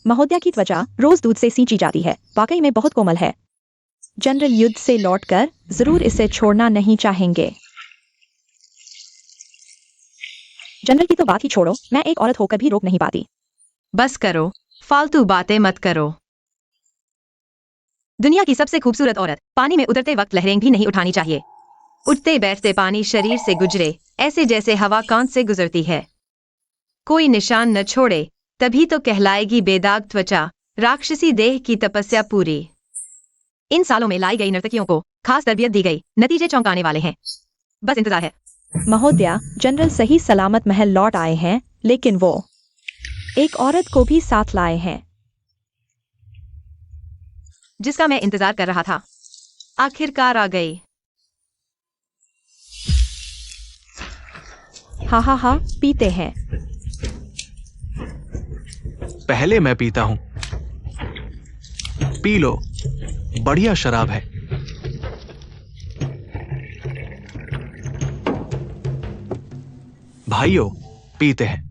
महोदया की त्वचा रोज दूध से सींची जाती है, वाकई में बहुत कोमल है। जनरल युद्ध से लौटकर जरूर इसे छोड़ना नहीं चाहेंगे। जनरल की तो बात ही छोड़ो, मैं एक औरत होकर भी रोक नहीं पाती। बस करो, फालतू बातें मत करो। दुनिया की सबसे खूबसूरत औरत पानी में उतरते वक्त लहरें भी नहीं उठानी चाहिए। उठते बैठते पानी शरीर से गुजरे, ऐसे जैसे हवा कांच से गुजरती है। कोई निशान न छोड़े, तभी तो कहलाएगी बेदाग त्वचा, राक्षसी देह की तपस्या पूरी। इन सालों में लाई गई नर्तकियों को खास तरबियत दी गई, नतीजे चौंकाने वाले हैं। बस इंतजार है। महोदया, जनरल सही सलामत महल लौट आए हैं, लेकिन वो एक औरत को भी साथ लाए हैं। जिसका मैं इंतजार कर रहा था, आखिरकार आ गई। हा हा हा, पीते हैं। पहले मैं पीता हूं। पी लो, बढ़िया शराब है। भाइयों, पीते हैं।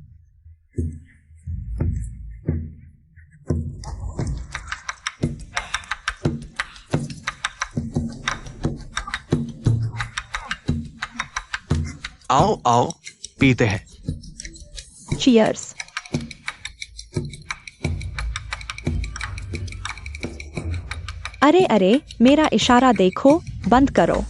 आओ आओ, पीते हैं। चीयर्स। अरे अरे, मेरा इशारा देखो, बंद करो।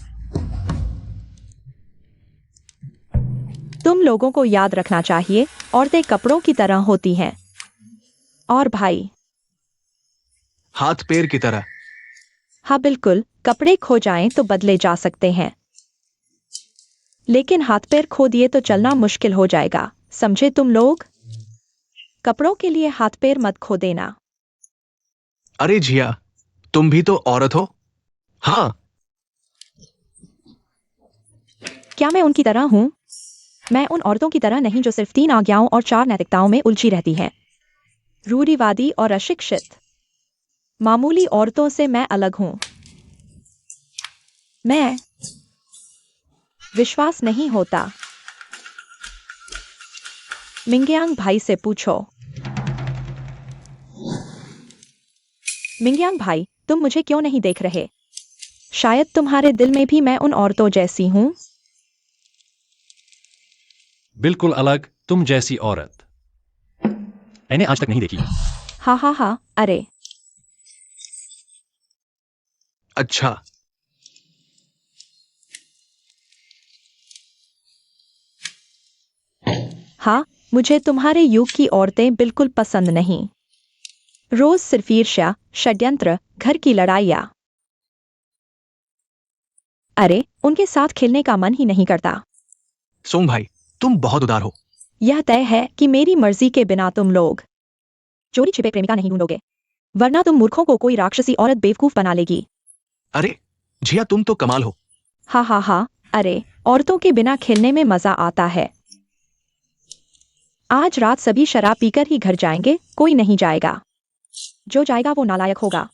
तुम लोगों को याद रखना चाहिए, औरतें कपड़ों की तरह होती हैं। और भाई, हाथ पैर की तरह। हाँ बिल्कुल, कपड़े खो जाएं तो बदले जा सकते हैं, लेकिन हाथ पैर खो दिए तो चलना मुश्किल हो जाएगा, समझे तुम लोग? कपड़ों के लिए हाथ पैर मत खो देना। अरे जिया, तुम भी तो औरत हो। हाँ। क्या मैं उनकी तरह हूं? मैं उन औरतों की तरह नहीं जो सिर्फ 3 आज्ञाओं और 4 नैतिकताओं में उलझी रहती हैं। रूढ़िवादी और अशिक्षित मामूली औरतों से मैं अलग हूं। मैं विश्वास नहीं होता। मिंगयांग भाई से पूछो। मिंगयांग भाई, तुम मुझे क्यों नहीं देख रहे? शायद तुम्हारे दिल में भी मैं उन औरतों जैसी हूं। बिल्कुल अलग तुम जैसी औरत मैंने आज तक नहीं देखी। हा हा हा, अरे अच्छा। हाँ, मुझे तुम्हारे युग की औरतें बिल्कुल पसंद नहीं। रोज सिर्फ ईर्ष्या, षड्यंत्र, घर की लड़ाइयाँ। अरे, उनके साथ खेलने का मन ही नहीं करता। सोंग भाई, तुम बहुत उदार हो। यह तय है कि मेरी मर्जी के बिना तुम लोग चोरी छिपे प्रेमिका नहीं ढूंढोगे, वरना तुम मूर्खों को कोई राक्षसी औरत बेवकूफ बना लेगी। अरे जिया, तुम तो कमाल हो। हा हा हा, अरे औरतों के बिना खेलने में मजा आता है। आज रात सभी शराब पीकर ही घर जाएंगे, कोई नहीं जाएगा। जो जाएगा वो नालायक होगा।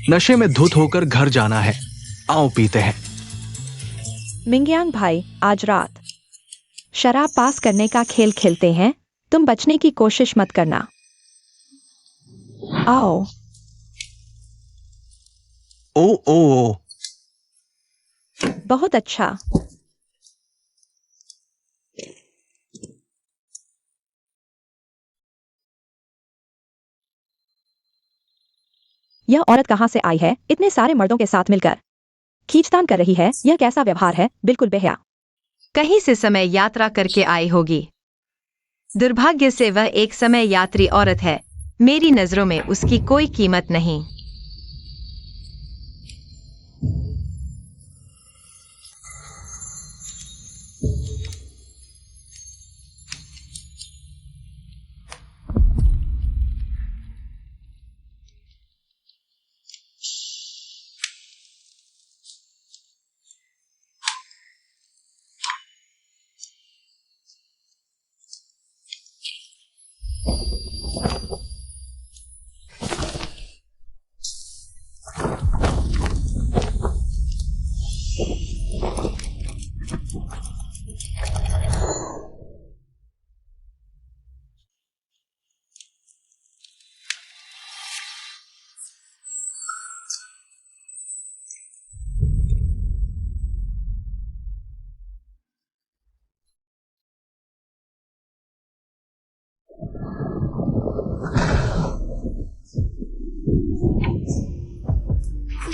नशे में धुत होकर घर जाना है। आओ पीते हैं। मिंगयांग भाई, आज रात शराब पास करने का खेल खेलते हैं, तुम बचने की कोशिश मत करना। आओ। ओ ओ ओ। बहुत अच्छा। यह औरत कहां से आई है, इतने सारे मर्दों के साथ मिलकर खींचतान कर रही है? यह कैसा व्यवहार है, बिल्कुल बेहया। कहीं से समय यात्रा करके आई होगी। दुर्भाग्य से वह एक समय यात्री औरत है। मेरी नजरों में उसकी कोई कीमत नहीं।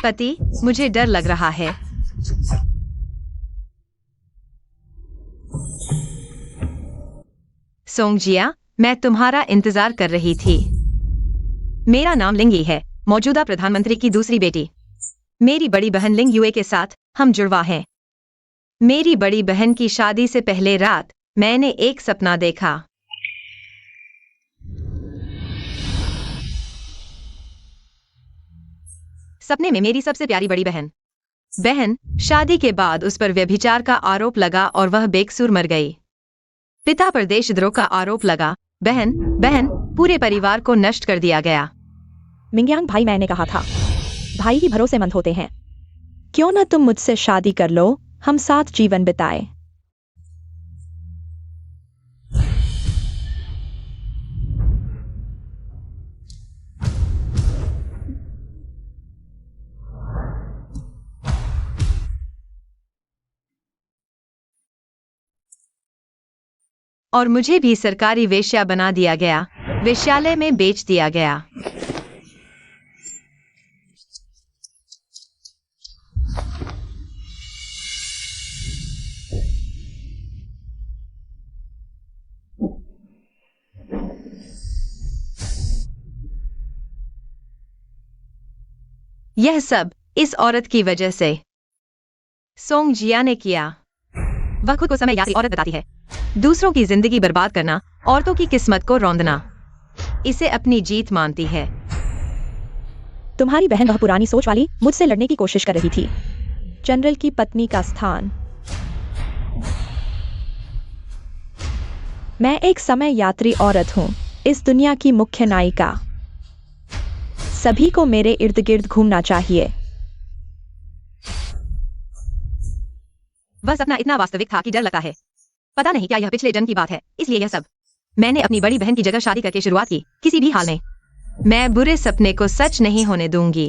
पति, मुझे डर लग रहा है। सोंगजिया, मैं तुम्हारा इंतजार कर रही थी। मेरा नाम लिंगी है, मौजूदा प्रधानमंत्री की दूसरी बेटी। मेरी बड़ी बहन लिंग युए के साथ हम जुड़वा हैं। मेरी बड़ी बहन की शादी से पहले रात मैंने एक सपना देखा। सपने में मेरी सबसे प्यारी बड़ी बहन शादी के बाद उस पर व्यभिचार का आरोप लगा और वह बेकसूर मर गई। पिता पर देशद्रोह का आरोप लगा। बहन पूरे परिवार को नष्ट कर दिया गया। मिंगयांग भाई, मैंने कहा था, भाई ही भरोसेमंद होते हैं। क्यों न तुम मुझसे शादी कर लो, हम साथ जीवन बिताए। और मुझे भी सरकारी वेश्या बना दिया गया, वेश्यालय में बेच दिया गया। यह सब इस औरत की वजह से सोंगजिया ने किया। वह खुद को समय यात्री औरत बताती है। दूसरों की जिंदगी बर्बाद करना, औरतों की किस्मत को रौंदना, इसे अपनी जीत मानती है। तुम्हारी बहन वह पुरानी सोच वाली मुझसे लड़ने की कोशिश कर रही थी। जनरल की पत्नी का स्थान। मैं एक समय यात्री औरत हूं, इस दुनिया की मुख्य नायिका। सभी को मेरे इर्द गिर्द घूमना चाहिए। वह सपना इतना वास्तविक था कि डर लगता है। पता नहीं क्या यह पिछले जन्म की बात है, इसलिए यह सब। मैंने अपनी बड़ी बहन की जगह शादी करके शुरुआत की। किसी भी हाल में मैं बुरे सपने को सच नहीं होने दूंगी।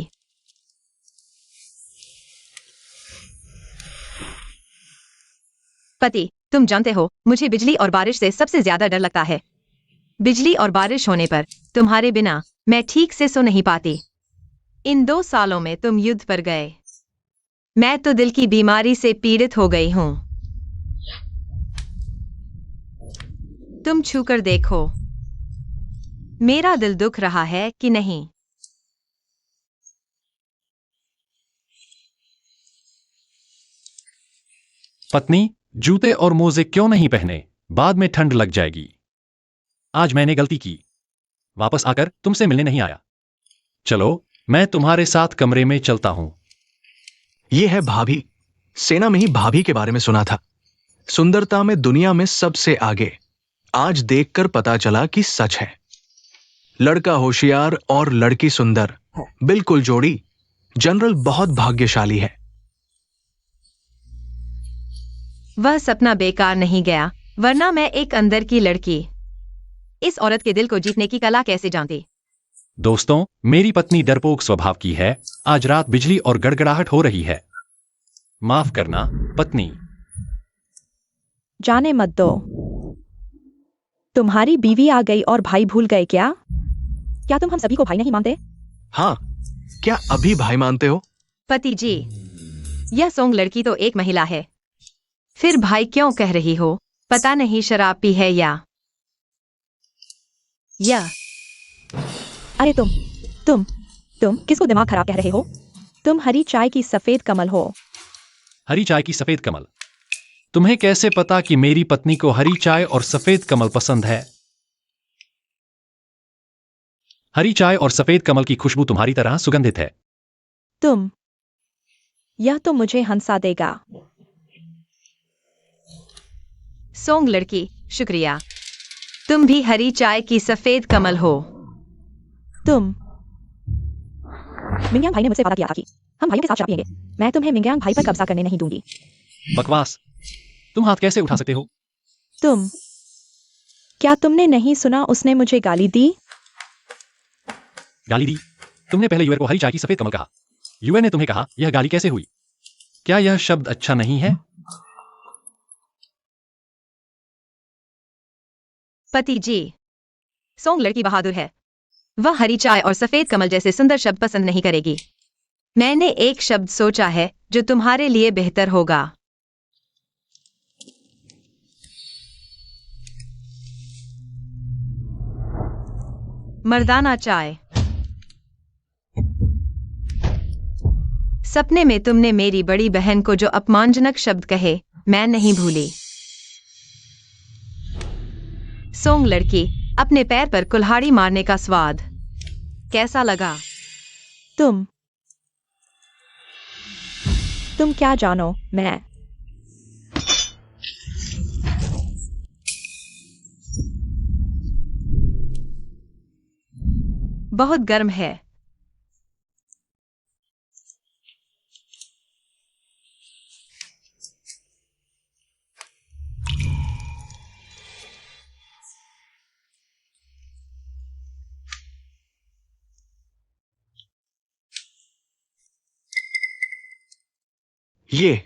पति, तुम जानते हो, मुझे बिजली और बारिश से सबसे ज्यादा डर लगता है। बिजली और बारिश होने पर तुम्हारे बिना मैं ठीक से सो नहीं पाती। इन 2 सालों में तुम युद्ध पर गए। मैं तो दिल की बीमारी से पीड़ित हो गई हूं। तुम छूकर देखो, मेरा दिल दुख रहा है कि नहीं। पत्नी, जूते और मोजे क्यों नहीं पहने? बाद में ठंड लग जाएगी। आज मैंने गलती की। वापस आकर तुमसे मिलने नहीं आया। चलो, मैं तुम्हारे साथ कमरे में चलता हूं। ये है भाभी। सेना में ही भाभी के बारे में सुना था। सुंदरता में दुनिया में सबसे आगे। आज देखकर पता चला कि सच है। लड़का होशियार और लड़की सुंदर, बिल्कुल जोड़ी। जनरल बहुत भाग्यशाली है। वह सपना बेकार नहीं गया, वरना मैं एक अंदर की लड़की इस औरत के दिल को जीतने की कला कैसे जानती। दोस्तों, मेरी पत्नी डरपोक स्वभाव की है। आज रात बिजली और गड़गड़ाहट हो रही है। माफ करना, पत्नी। जाने मत दो। तुम्हारी बीवी आ गई और भाई भूल गए क्या? क्या तुम हम सभी को भाई नहीं मानते? हाँ, क्या अभी भाई मानते हो? पति जी, यह सोंग लड़की तो एक महिला है। फिर भाई क्यों कह रही हो? पता नहीं शराब पी है या अरे तुम किसको दिमाग खराब कह रहे हो? तुम हरी चाय की सफेद कमल हो। हरी चाय की सफेद कमल? तुम्हें कैसे पता कि मेरी पत्नी को हरी चाय और सफेद कमल पसंद है? हरी चाय और सफेद कमल की खुशबू तुम्हारी तरह सुगंधित है। यह तो मुझे हंसा देगा। सोंग लड़की, शुक्रिया। तुम भी हरी चाय की सफेद कमल हो। मिंगयांग भाई ने मुझसे वादा किया था कि हम भाइयों के साथ शराब पिएंगे। मैं तुम्हें मिंगयांग भाई पर कब्जा करने नहीं दूंगी। बकवास। तुम हाथ कैसे उठा सकते हो? क्या तुमने नहीं सुना? उसने मुझे गाली दी। गाली दी? तुमने पहले यूएन को हरी चाय की सफेद कमल कहा। यूएन ने तुम्हें कहा, यह गाली कैसे हुई? क्या यह शब्द अच्छा नहीं है? पति जी, सोंग लड़की बहादुर है। वह हरी चाय और सफेद कमल जैसे सुंदर शब्द पसंद नहीं करेगी। मैंने एक शब्द सोचा है जो तुम्हारे लिए बेहतर होगा। मर्दाना चाय। सपने में तुमने मेरी बड़ी बहन को जो अपमानजनक शब्द कहे, मैं नहीं भूली। सोंग लड़की, अपने पैर पर कुल्हाड़ी मारने का स्वाद कैसा लगा? तुम क्या जानो, मैं बहुत गर्म है। ये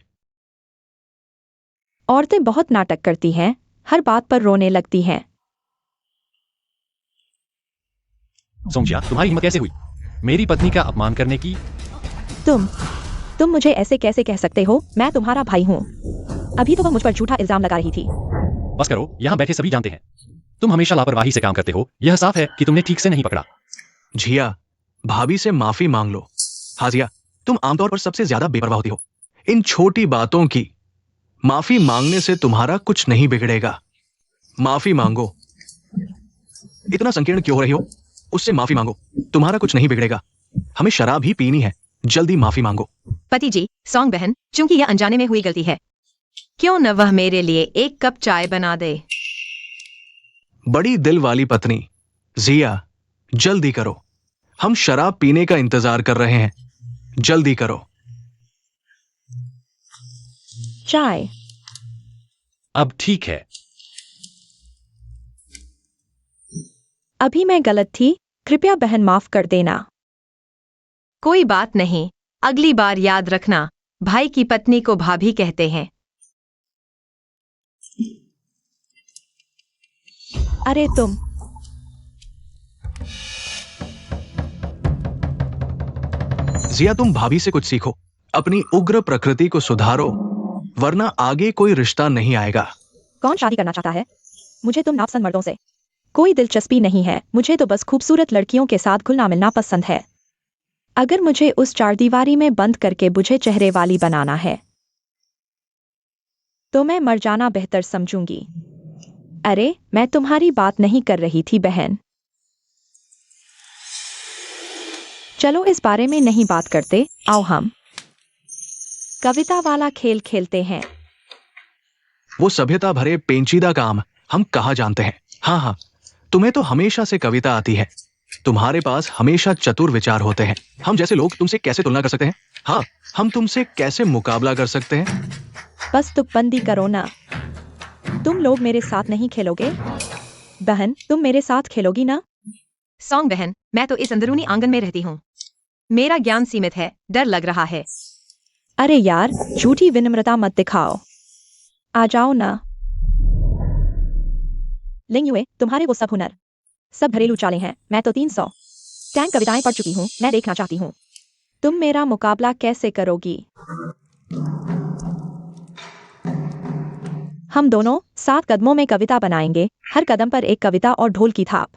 औरतें बहुत नाटक करती हैं, हर बात पर रोने लगती हैं। सोंगजिया, तुम्हारी हिम्मत कैसे हुई मेरी पत्नी का अपमान करने की? तुम मुझे ऐसे कैसे कह सकते हो? मैं तुम्हारा भाई हूँ। अभी तो वह मुझ पर झूठा इल्जाम लगा रही थी। बस करो, यहाँ बैठे सभी जानते हैं तुम हमेशा लापरवाही से काम करते हो। यह साफ है कि तुमने ठीक से नहीं पकड़ा। जिया, भाभी से माफी मांग लो। हाजिया, तुम आमतौर पर सबसे ज्यादा बेपरवाह होती हो। इन छोटी बातों की माफी मांगने से तुम्हारा कुछ नहीं बिगड़ेगा। माफी मांगो। इतना संकीर्ण क्यों हो रही हो? उससे माफी मांगो, तुम्हारा कुछ नहीं बिगड़ेगा। हमें शराब ही पीनी है, जल्दी माफी मांगो। पति जी, सोंग बहन, चूंकि यह अनजाने में हुई गलती है, क्यों न वह मेरे लिए एक कप चाय बना दे? बड़ी दिल वाली पत्नी, जिया, जल्दी करो। हम शराब पीने का इंतजार कर रहे हैं, जल्दी करो। चाय। अब ठीक है। अभी मैं गलत थी, कृपया बहन माफ कर देना। कोई बात नहीं, अगली बार याद रखना, भाई की पत्नी को भाभी कहते हैं। अरे जिया, तुम भाभी से कुछ सीखो। अपनी उग्र प्रकृति को सुधारो, वरना आगे कोई रिश्ता नहीं आएगा। कौन शादी करना चाहता है? मुझे तुम नापसंद मर्दों से कोई दिलचस्पी नहीं है। मुझे तो बस खूबसूरत लड़कियों के साथ घुलना मिलना पसंद है। अगर मुझे उस चारदीवारी में बंद करके बुझे चेहरे वाली बनाना है तो मैं मर जाना बेहतर समझूंगी। अरे, मैं तुम्हारी बात नहीं कर रही थी बहन। चलो इस बारे में नहीं बात करते, आओ हम कविता वाला खेल खेलते हैं। वो सभ्यता भरे पेंचीदा काम हम कहाँ जानते हैं। हाँ हाँ, तुम्हें तो हमेशा से कविता आती है। तुम्हारे पास हमेशा चतुर विचार होते हैं। हम जैसे लोग तुमसे कैसे तुलना कर सकते हैं? हाँ, हम तुमसे कैसे मुकाबला कर सकते हैं? बस तुकबंदी करो ना। तुम लोग मेरे साथ नहीं खेलोगे? बहन, तुम मेरे साथ खेलोगी ना? सोंग बहन, मैं तो इस अंदरूनी आंगन में रहती हूँ। मेरा ज्ञान सीमित है, डर लग रहा है। अरे यार, झूठी विनम्रता मत दिखाओ। आ जाओ ना। लिंगयुए, तुम्हारे वो सब हुनर, सब घरेलू चालें हैं। मैं तो 300 टैंक कविताएं पढ़ चुकी हूँ। मैं देखना चाहती हूँ तुम मेरा मुकाबला कैसे करोगी। हम दोनों 7 कदमों में कविता बनाएंगे, हर कदम पर एक कविता और ढोल की थाप।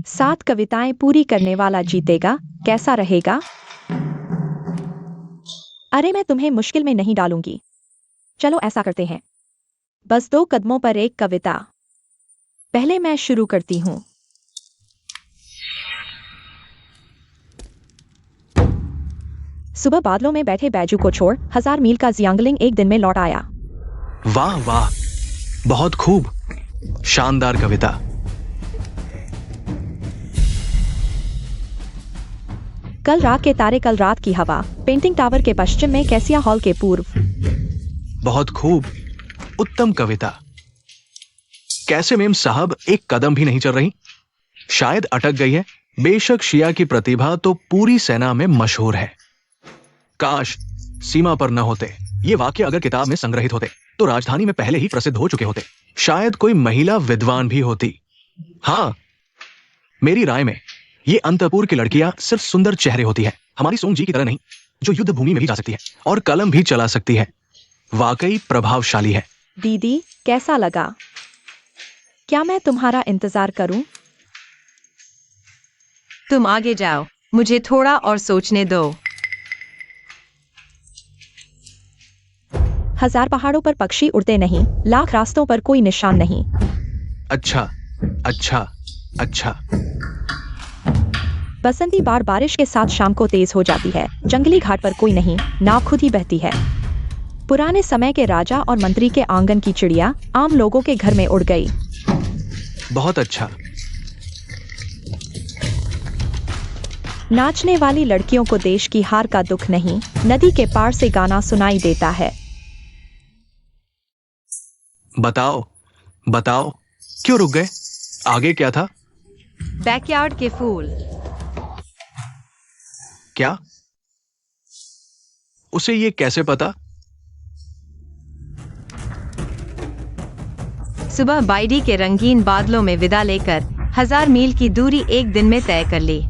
7 कविताएं पूरी करने वाला जीतेगा। कैसा रहेगा? अरे, मैं तुम्हें मुश्किल में नहीं डालूंगी। चलो ऐसा करते हैं, बस 2 कदमों पर एक कविता। पहले मैं शुरू करती हूँ। सुबह बादलों में बैठे बैजू को छोड़ 1000 मील का जियांगलिंग एक दिन में लौट आया। वाह वाह, बहुत खूब, शानदार कविता। कल रात के तारे, कल रात की हवा, पेंटिंग टावर के पश्चिम में, कैसिया हॉल के पूर्व। बहुत खूब, उत्तम कविता। कैसे मेम साहब एक कदम भी नहीं चल रही? शायद अटक गई है। बेशक शिया की प्रतिभा तो पूरी सेना में मशहूर है। काश सीमा पर न होते। ये वाक्य अगर किताब में संग्रहित होते तो राजधानी में पहले ही प्रसिद्ध हो चुके होते। शायद कोई महिला विद्वान भी होती। हाँ, मेरी राय में ये अंतपुर की लड़कियां सिर्फ सुंदर चेहरे होती है, हमारी सोंग जी की तरह नहीं। जो युद्ध भूमि में भी जा सकती है और कलम भी चला सकती है। वाकई प्रभावशाली है। दीदी, कैसा लगा? क्या मैं तुम्हारा इंतजार करूं? तुम आगे जाओ, मुझे थोड़ा और सोचने दो। 1000 पहाड़ों पर पक्षी उड़ते नहीं, लाख रास्तों पर कोई निशान नहीं। अच्छा, अच्छा, अच्छा। बसंती बाढ़ बारिश के साथ शाम को तेज हो जाती है। जंगली घाट पर कोई नहीं, नाव खुद ही बहती है। पुराने समय के राजा और मंत्री के आंगन की चिड़िया आम लोगों के घर में उड़ गई। बहुत अच्छा। नाचने वाली लड़कियों को देश की हार का दुख नहीं, नदी के पार से गाना सुनाई देता है। बताओ, बताओ, क्यों रुक गए? आगे क्या था? बैकयार्ड के फूल। क्या? उसे ये कैसे पता? सुबह बाइडी के रंगीन बादलों में विदा लेकर 1000 मील की दूरी एक दिन में तय कर ली।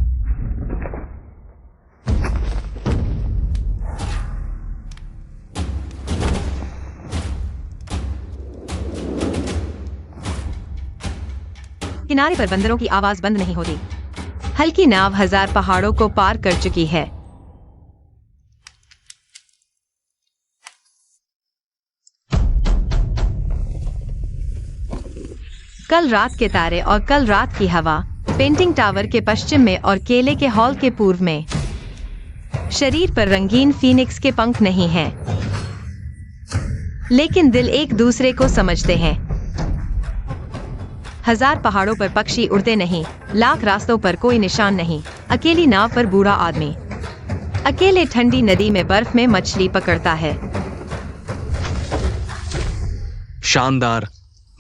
किनारे पर बंदरों की आवाज बंद नहीं होती। हल्की नाव 1000 पहाड़ों को पार कर चुकी है। कल रात के तारे और कल रात की हवा, पेंटिंग टावर के पश्चिम में और केले के हॉल के पूर्व में। शरीर पर रंगीन फीनिक्स के पंख नहीं हैं, लेकिन दिल एक दूसरे को समझते हैं। 1000 पहाड़ों पर पक्षी उड़ते नहीं, लाख रास्तों पर कोई निशान नहीं। अकेली नाव पर बूढ़ा आदमी अकेले ठंडी नदी में बर्फ में मछली पकड़ता है। शानदार,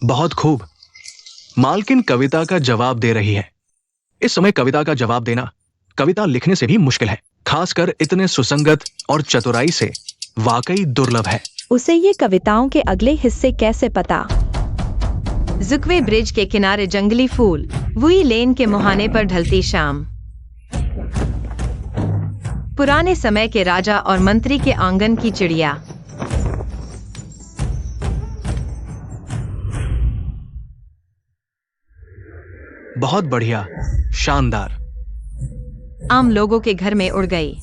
बहुत खूब। मालकिन कविता का जवाब दे रही है। इस समय कविता का जवाब देना कविता लिखने से भी मुश्किल है, खासकर इतने सुसंगत और चतुराई से। वाकई दुर्लभ है। उसे ये कविताओं के अगले हिस्से कैसे पता? जुकवे ब्रिज के किनारे जंगली फूल, वुई लेन के मुहाने पर ढलती शाम। पुराने समय के राजा और मंत्री के आंगन की चिड़िया। बहुत बढ़िया, शानदार। आम लोगों के घर में उड़ गई।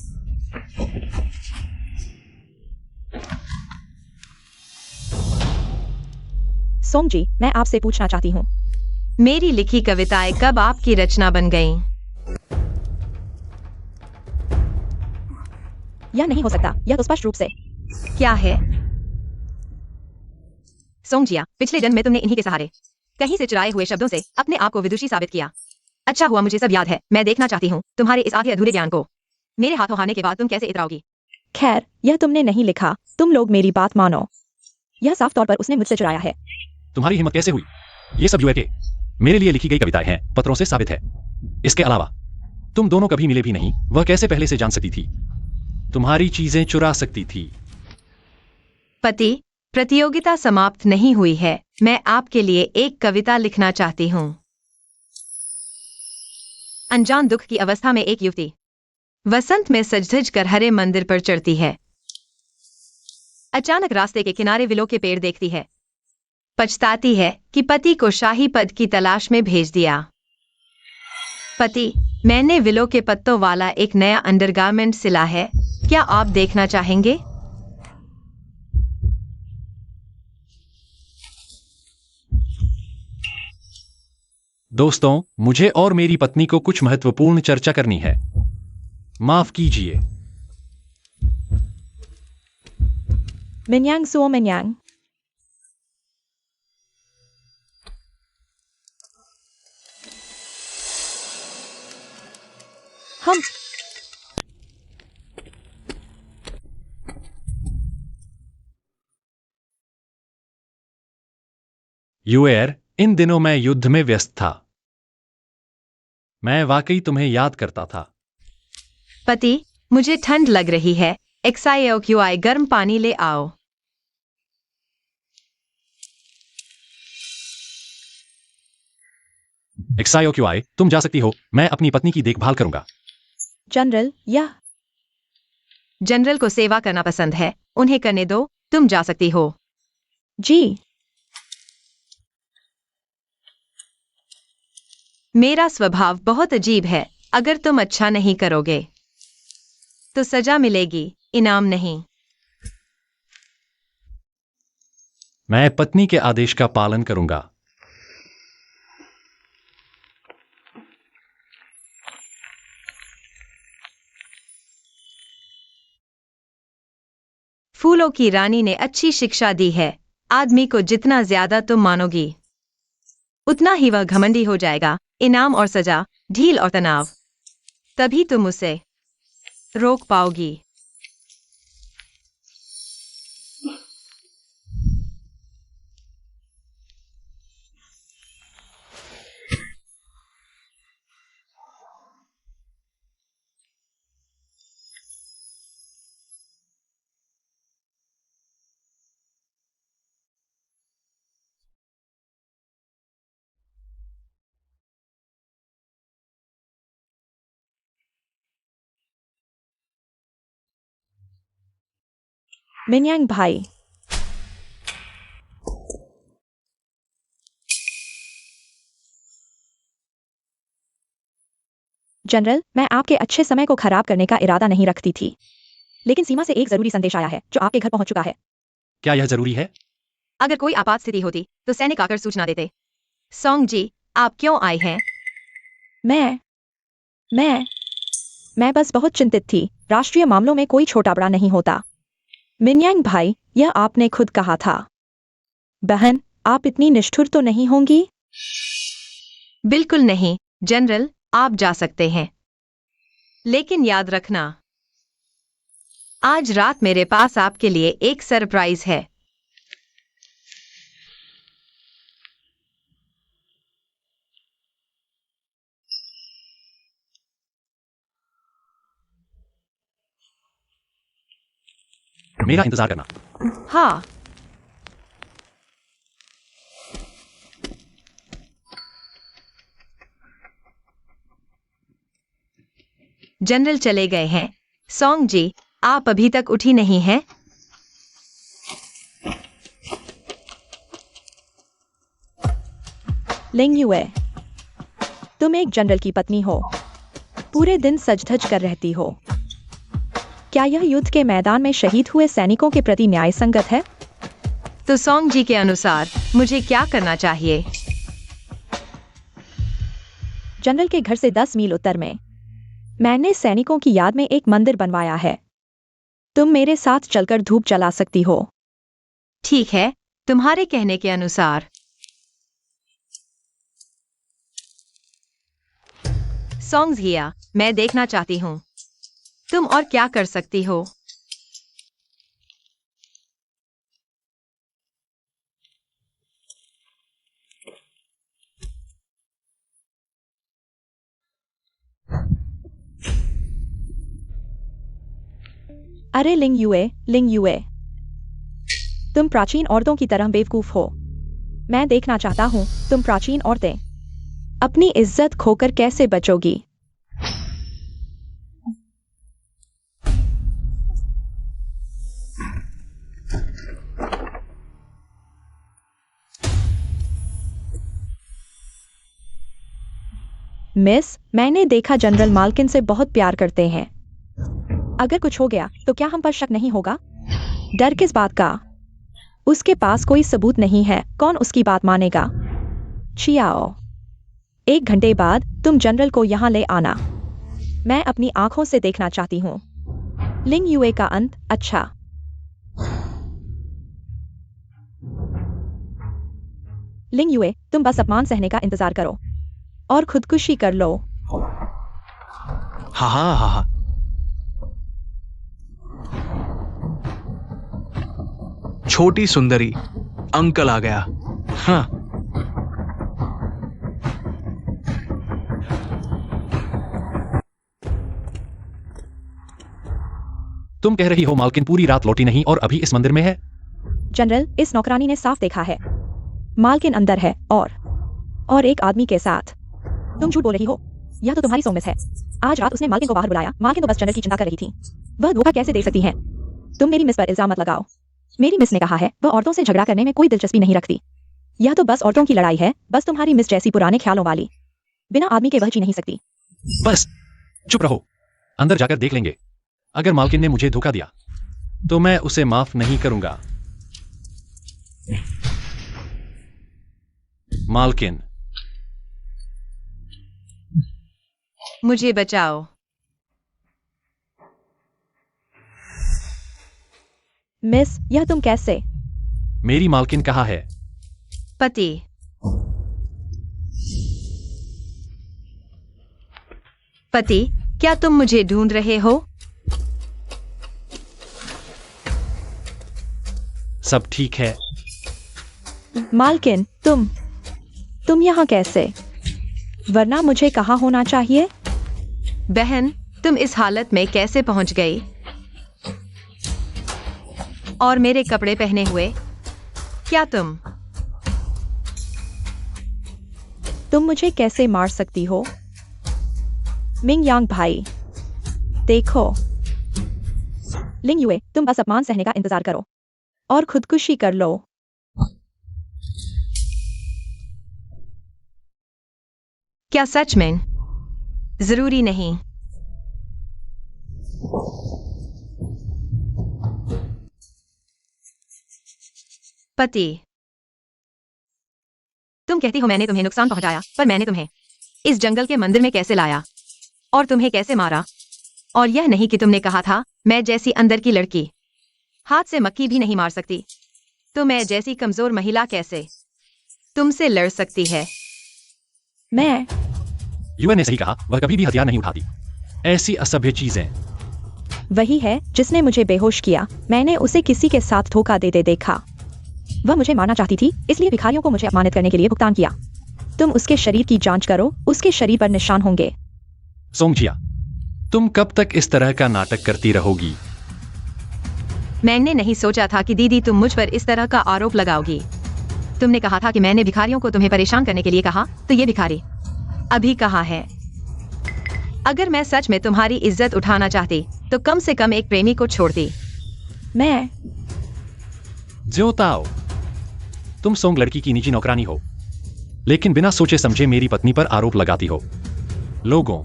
सोंग जी, मैं आपसे पूछना चाहती हूँ, मेरी लिखी कविताएं कब आपकी रचना बन गईं? यह नहीं हो सकता। यह तो स्पष्ट रूप से क्या है? सोंगजिया, पिछले जन्म में तुमने इन्हीं के सहारे कहीं से चुराए हुए शब्दों से अपने आप को विदुषी साबित किया। अच्छा हुआ मुझे सब याद है। मैं देखना चाहती हूँ तुम्हारे इस आधे अधूरे ज्ञान को। मेरे हाथों हारने के बाद तुम कैसे इतराओगी? खैर, यह तुमने नहीं लिखा। तुम लोग मेरी बात मानो। यह साफ तौर पर उसने मुझसे चुराया है। तुम्हारी हिम्मत कैसे हुई? ये सब यूएके मेरे लिए लिखी गई कविताएं हैं, पत्रों से साबित है। इसके अलावा तुम दोनों कभी मिले भी नहीं। वह कैसे पहले से जान सकती थी? तुम्हारी चीजें चुरा सकती थी। पति, प्रतियोगिता समाप्त नहीं हुई है। मैं आपके लिए एक कविता लिखना चाहती हूँ। अनजान दुख की अवस्था में एक युवती वसंत में सज-धज कर हरे मंदिर पर चढ़ती है। अचानक रास्ते के किनारे विलो के पेड़ देखती है। पछताती है कि पति को शाही पद की तलाश में भेज दिया। पति, मैंने विलो के पत्तों वाला एक नया अंडरगारमेंट सिला है, क्या आप देखना चाहेंगे? दोस्तों, मुझे और मेरी पत्नी को कुछ महत्वपूर्ण चर्चा करनी है। माफ कीजिए। मिन्यांग सुओ मिन्यांग। हम यूएर, इन दिनों मैं युद्ध में व्यस्त था। मैं वाकई तुम्हें याद करता था। पति, मुझे ठंड लग रही है। XIOQI गर्म पानी ले आओ। XIOQI, तुम जा सकती हो। मैं अपनी पत्नी की देखभाल करूंगा। जनरल, यह जनरल को सेवा करना पसंद है, उन्हें करने दो, तुम जा सकती हो। जी। मेरा स्वभाव बहुत अजीब है, अगर तुम अच्छा नहीं करोगे तो सजा मिलेगी, इनाम नहीं। मैं पत्नी के आदेश का पालन करूंगा। फूलों की रानी ने अच्छी शिक्षा दी है, आदमी को जितना ज्यादा तुम मानोगी उतना ही वह घमंडी हो जाएगा। इनाम और सजा, ढील और तनाव, तभी तुम उसे रोक पाओगी। मिन्यांग भाई, जनरल, मैं आपके अच्छे समय को खराब करने का इरादा नहीं रखती थी, लेकिन सीमा से एक जरूरी संदेश आया है जो आपके घर पहुंच चुका है। क्या यह जरूरी है? अगर कोई आपात स्थिति होती तो सैनिक आकर सूचना देते। सोंग जी, आप क्यों आए हैं? मैं बस बहुत चिंतित थी। राष्ट्रीय मामलों में कोई छोटा बड़ा नहीं होता। मिन्यांग भाई, यह आपने खुद कहा था। बहन, आप इतनी निष्ठुर तो नहीं होंगी? बिल्कुल नहीं जनरल, आप जा सकते हैं, लेकिन याद रखना आज रात मेरे पास आपके लिए एक सरप्राइज है। मेरा इंतजार करना। हाँ, जनरल चले गए हैं। सोंग जी, आप अभी तक उठी नहीं हैं? लिंग युए, तुम एक जनरल की पत्नी हो, पूरे दिन सज-धज कर रहती हो। क्या यह युद्ध के मैदान में शहीद हुए सैनिकों के प्रति न्याय संगत है? तो सोंग जी के अनुसार मुझे क्या करना चाहिए? जनरल के घर से 10 मील उत्तर में मैंने सैनिकों की याद में एक मंदिर बनवाया है। तुम मेरे साथ चलकर धूप जला सकती हो। ठीक है, तुम्हारे कहने के अनुसार। सॉन्ग्स गिया, मैं देखना चाहती हूँ तुम और क्या कर सकती हो। अरे लिंग युए, तुम प्राचीन औरतों की तरह बेवकूफ हो। मैं देखना चाहता हूँ तुम प्राचीन औरतें अपनी इज्जत खोकर कैसे बचोगी। मिस, मैंने देखा जनरल मालकिन से बहुत प्यार करते हैं। अगर कुछ हो गया तो क्या हम पर शक नहीं होगा? डर किस बात का? उसके पास कोई सबूत नहीं है, कौन उसकी बात मानेगा? चियाओ, 1 घंटे बाद तुम जनरल को यहाँ ले आना। मैं अपनी आंखों से देखना चाहती हूँ लिंग युए का अंत। अच्छा, लिंग युए, तुम बस अपमान सहने का इंतजार करो और खुदकुशी कर लो। हाँ हाँ हाँ हाँ। छोटी सुंदरी, अंकल आ गया। हाँ, तुम कह रही हो मालकिन पूरी रात लौटी नहीं और अभी इस मंदिर में है? जनरल, इस नौकरानी ने साफ देखा है, मालकिन अंदर है और एक आदमी के साथ। तुम झूठ बोल रही हो, यह तो तुम्हारी सोमिस है। आज रात उसने मालकिन को बाहर बुलाया। मालकिन तो बस जनरल की चिंता कर रही थी। वह धोखा कैसे दे सकती है? तुम मेरी मिस पर इल्जाम मत लगाओ। मेरी मिस ने कहा है वह औरतों से झगड़ा करने में कोई दिलचस्पी नहीं रखती। यह तो बस औरतों की लड़ाई है, बस तुम्हारी मिस जैसी पुराने ख्यालों वाली। बिना आदमी के वह जी नहीं सकती। बस चुप रहो, अंदर जाकर देख लेंगे। अगर मालकिन ने मुझे धोखा दिया तो मैं उसे माफ नहीं करूंगा। मालकिन, मुझे बचाओ। मिस, यह तुम कैसे? मेरी मालकिन कहाँ है? पति। पति, क्या तुम मुझे ढूंढ रहे हो? सब ठीक है। मालकिन, तुम यहाँ कैसे? वरना मुझे कहाँ होना चाहिए? बहन, तुम इस हालत में कैसे पहुंच गई? और मेरे कपड़े पहने हुए? क्या तुम मुझे कैसे मार सकती हो? मिंग यांग भाई, देखो। लिंग युए, तुम बस अपमान सहने का इंतजार करो और खुदकुशी कर लो। क्या सच में? जरूरी नहीं। पति, तुम कहती हो मैंने तुम्हें नुकसान पहुंचाया, पर मैंने तुम्हें इस जंगल के मंदिर में कैसे लाया और तुम्हें कैसे मारा? और यह नहीं कि तुमने कहा था मैं जैसी अंदर की लड़की हाथ से मक्खी भी नहीं मार सकती, तो मैं जैसी कमजोर महिला कैसे तुमसे लड़ सकती है? मैं युवा ने सही कहा, वह कभी भी हथियार नहीं उठाती। ऐसी असभ्य चीजें। वही है जिसने मुझे बेहोश किया। मैंने उसे किसी के साथ धोखा देते देखा। वह मुझे मारना चाहती थी, इसलिए भिखारियों को मुझे अपमानित करने के लिए भुगतान किया। तुम उसके शरीर की जांच करो, उसके शरीर पर निशान होंगे। सोंगजिया, तुम कब तक इस तरह का नाटक करती रहोगी? मैंने नहीं सोचा था कि दीदी तुम मुझ पर इस तरह का आरोप लगाओगी। तुमने कहा था कि मैंने भिखारियों को तुम्हें परेशान करने के लिए कहा, तो ये भिखारी अभी कहाँ है? अगर मैं सच में तुम्हारी इज्जत उठाना चाहती तो कम से कम एक प्रेमी को छोड़ती। मैं ज्योताओ, तुम सोंग लड़की की निजी नौकरानी हो, लेकिन बिना सोचे समझे मेरी पत्नी पर आरोप लगाती हो। लोगों,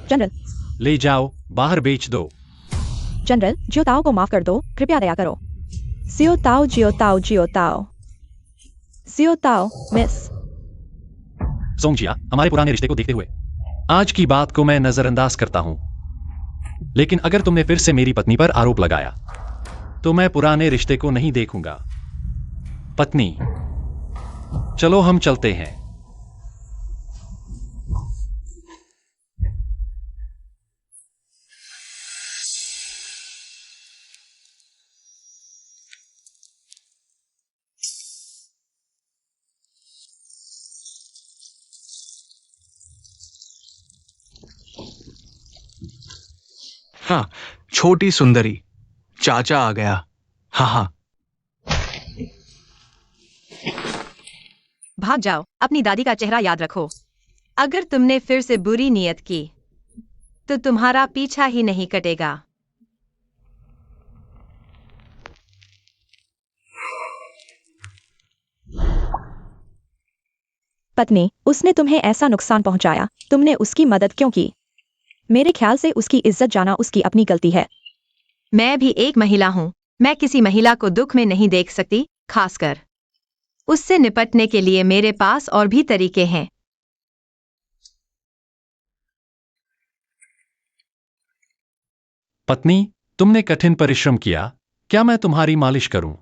जनरल, ले जाओ, बाहर बेच दो। जनरल, जियोताओ को माफ कर दो, कृपया दया करो। जियोताओ, जियोताओ, जियोताओ, जियोताओ, मिस। सोंगजिया, हमारे पुराने रिश्ते को देखते हुए आज की बात को मैं नजरअंदाज करता हूं, लेकिन अगर तुमने फिर से मेरी पत्नी पर आरोप लगाया तो मैं पुराने रिश्ते को नहीं देखूंगा। पत्नी, चलो हम चलते हैं। हाँ, छोटी सुंदरी, चाचा आ गया। हाँ हाँ, भाग जाओ, अपनी दादी का चेहरा याद रखो। अगर तुमने फिर से बुरी नीयत की तो तुम्हारा पीछा ही नहीं कटेगा। पत्नी, उसने तुम्हें ऐसा नुकसान पहुंचाया, तुमने उसकी मदद क्यों की? मेरे ख्याल से उसकी इज्जत जाना उसकी अपनी गलती है। मैं भी एक महिला हूं, मैं किसी महिला को दुख में नहीं देख सकती, खासकर उससे निपटने के लिए मेरे पास और भी तरीके हैं। पत्नी, तुमने कठिन परिश्रम किया, क्या मैं तुम्हारी मालिश करूं?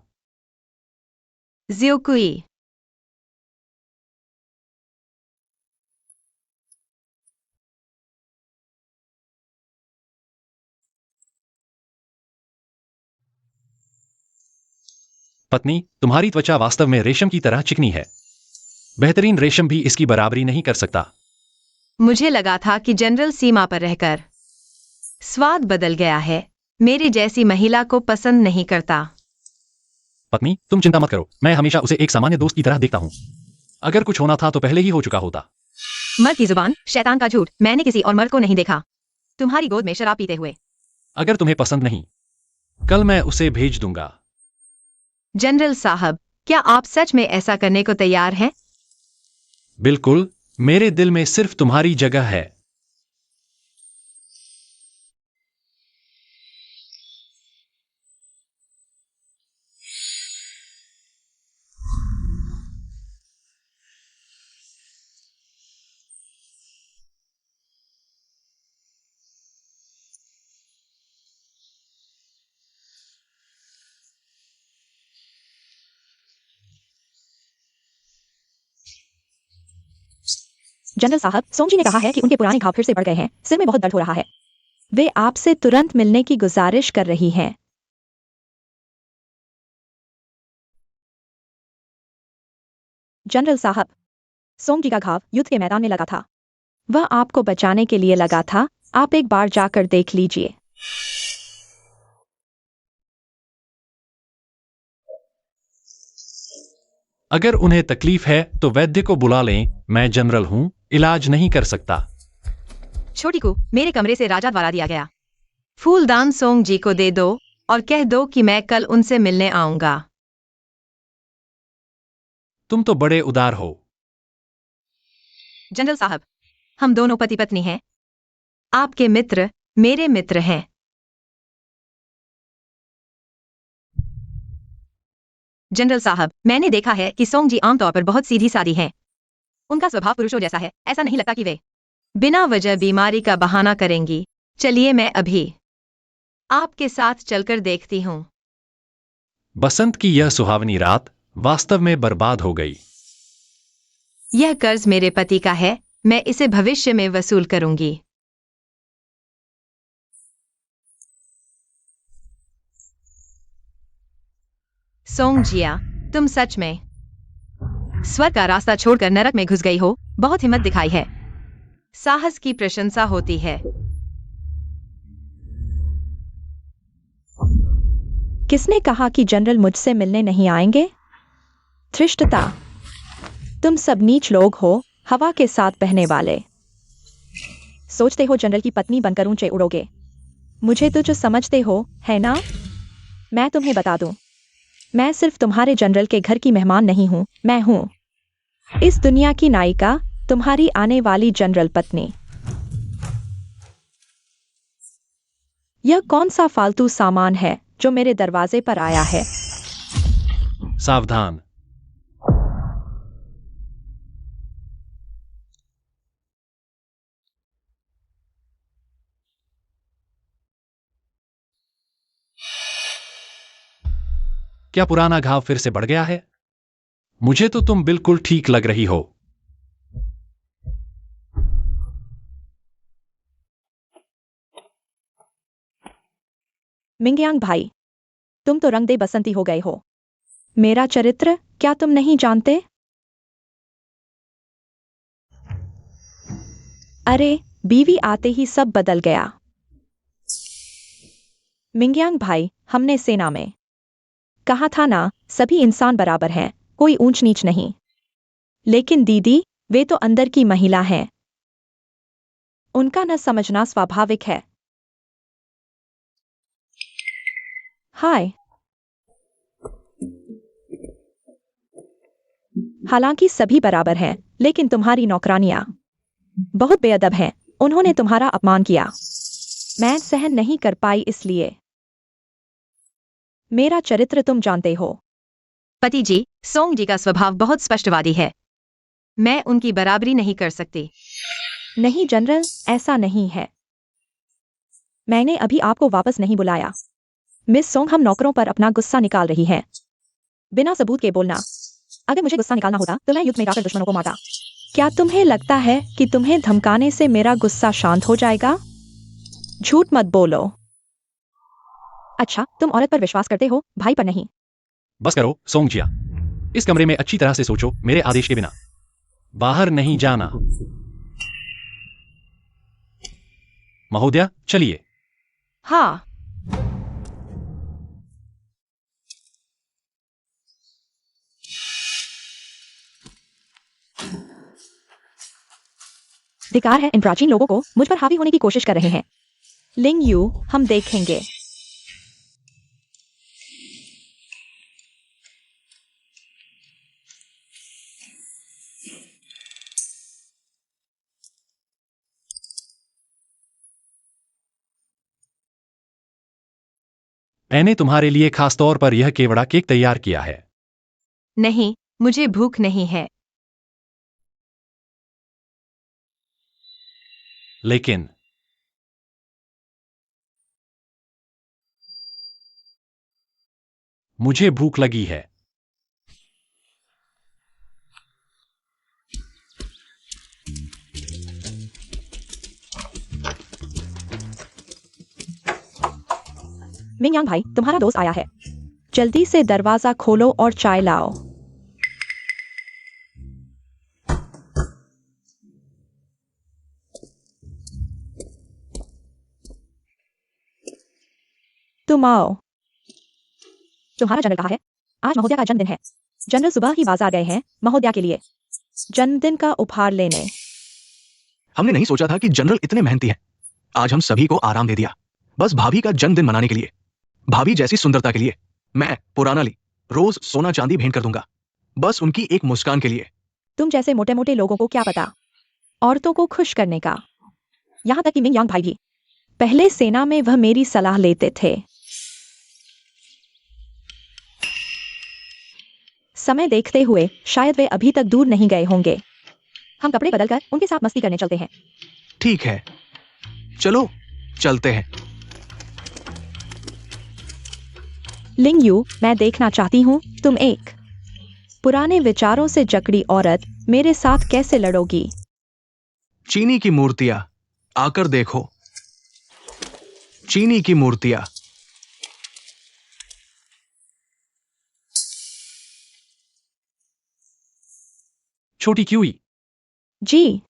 ज़ियोकुई, पत्नी, तुम्हारी त्वचा वास्तव में रेशम की तरह चिकनी है। बेहतरीन रेशम भी इसकी बराबरी नहीं कर सकता। मुझे लगा था कि जनरल सीमा पर रहकर स्वाद बदल गया है, मेरी जैसी महिला को पसंद नहीं करता। पत्नी, तुम चिंता मत करो, मैं हमेशा उसे एक सामान्य दोस्त की तरह देखता हूं। अगर कुछ होना था तो पहले ही हो चुका होता। मर्द की जुबान, शैतान का झूठ, मैंने किसी और मर्द को नहीं देखा तुम्हारी गोद में शराब पीते हुए। अगर तुम्हें पसंद नहीं, कल मैं उसे भेज दूंगा। जनरल साहब, क्या आप सच में ऐसा करने को तैयार हैं? बिल्कुल, मेरे दिल में सिर्फ तुम्हारी जगह है। जनरल साहब, सोंग जी ने कहा है कि उनके पुराने घाव फिर से बढ़ गए हैं। सिर में बहुत दर्द हो रहा है। वे आपसे तुरंत मिलने की गुजारिश कर रही हैं। जनरल साहब, सोंग जी का घाव युद्ध के मैदान में लगा था। वह आपको बचाने के लिए लगा था। आप एक बार जाकर देख लीजिए। अगर उन्हें तकलीफ है तो वैद्य को बुला लें। मैं जनरल हूं, इलाज नहीं कर सकता। छोटी को मेरे कमरे से राजा द्वारा दिया गया फूलदान सोंग जी को दे दो और कह दो कि मैं कल उनसे मिलने आऊंगा। तुम तो बड़े उदार हो। जनरल साहब, हम दोनों पति पत्नी हैं। आपके मित्र मेरे मित्र हैं। जनरल साहब, मैंने देखा है कि सोंग जी आमतौर पर बहुत सीधी सादी हैं। उनका स्वभाव पुरुषों जैसा है। ऐसा नहीं लगता कि वे बिना वजह बीमारी का बहाना करेंगी। चलिए मैं अभी आपके साथ चलकर देखती हूँ। बसंत की यह सुहावनी रात वास्तव में बर्बाद हो गई। यह कर्ज मेरे पति का है। मैं इसे भविष्य में वसूल करूंगी। सोंग जिया, तुम सच में स्वर्ग का रास्ता छोड़कर नरक में घुस गई हो। बहुत हिम्मत दिखाई है। साहस की प्रशंसा होती है। किसने कहा कि जनरल मुझसे मिलने नहीं आएंगे? धृष्टता। तुम सब नीच लोग हो, हवा के साथ बहने वाले। सोचते हो जनरल की पत्नी बनकर ऊंचे उड़ोगे। मुझे तो जो समझते हो, है ना? मैं तुम्हें बता दूं, मैं सिर्फ तुम्हारे जनरल के घर की मेहमान नहीं हूं, मैं हूं इस दुनिया की नायिका, तुम्हारी आने वाली जनरल पत्नी। यह कौन सा फालतू सामान है जो मेरे दरवाजे पर आया है? सावधान। क्या पुराना घाव फिर से बढ़ गया है? मुझे तो तुम बिल्कुल ठीक लग रही हो। मिंगयांग भाई, तुम तो रंग दे बसंती हो गए हो। मेरा चरित्र क्या तुम नहीं जानते? अरे, बीवी आते ही सब बदल गया। मिंगयांग भाई, हमने सेना में कहा था ना, सभी इंसान बराबर हैं, कोई ऊंच नीच नहीं। लेकिन दीदी, वे तो अंदर की महिला हैं। उनका न समझना स्वाभाविक है। हाय। हालांकि सभी बराबर हैं, लेकिन तुम्हारी नौकरानियां बहुत बेअदब हैं। उन्होंने तुम्हारा अपमान किया। मैं सहन नहीं कर पाई, इसलिए मेरा चरित्र तुम जानते हो। पति जी, सोंग जी का स्वभाव बहुत स्पष्टवादी है। मैं उनकी बराबरी नहीं कर सकती। नहीं जनरल, ऐसा नहीं है। मैंने अभी आपको वापस नहीं बुलाया। मिस सोंग, हम नौकरों पर अपना गुस्सा निकाल रही हैं। बिना सबूत के बोलना। अगर मुझे गुस्सा निकालना होता तो मैं युद्ध में जाकर दुश्मनों को मारता। क्या तुम्हें लगता है कि तुम्हें धमकाने से मेरा गुस्सा शांत हो जाएगा? झूठ मत बोलो। अच्छा, तुम औरत पर विश्वास करते हो, भाई पर नहीं। बस करो सोंग जिया। इस कमरे में अच्छी तरह से सोचो, मेरे आदेश के बिना बाहर नहीं जाना। महोदया, चलिए। हाँ। धिक्कार है, इन प्राचीन लोगों को मुझ पर हावी होने की कोशिश कर रहे हैं। लिंग यू, हम देखेंगे। मैंने तुम्हारे लिए खास तौर पर यह केवड़ा केक तैयार किया है। नहीं, मुझे भूख नहीं है। लेकिन मुझे भूख लगी है। मिंग यांग भाई, तुम्हारा दोस्त आया है। जल्दी से दरवाजा खोलो और चाय लाओ। तुम आओ। तुम्हारा जनरल कहाँ है? आज महोदया का जन्मदिन है। जनरल सुबह ही बाजार गए हैं महोदया के लिए जन्मदिन का उपहार लेने। हमने नहीं सोचा था कि जनरल इतने मेहनती हैं। आज हम सभी को आराम दे दिया, बस भाभी का जन्मदिन मनाने के लिए। भाभी जैसी सुंदरता के लिए मैं पुराना ली रोज सोना चांदी भेंट कर दूंगा, बस उनकी एक मुस्कान के लिए। तुम जैसे मोटे मोटे लोगों को क्या पता औरतों को खुश करने का। यहां तक कि मिंग यांग भाई भी। पहले सेना में वह मेरी सलाह लेते थे। समय देखते हुए शायद वे अभी तक दूर नहीं गए होंगे। हम कपड़े बदलकर उनके साथ मस्ती करने चलते हैं। ठीक है, चलो चलते हैं। लिंग यू, मैं देखना चाहती हूँ तुम एक पुराने विचारों से जकड़ी औरत मेरे साथ कैसे लड़ोगी। चीनी की मूर्तियां आकर देखो। चीनी की मूर्तियां। छोटी क्यूई, जी।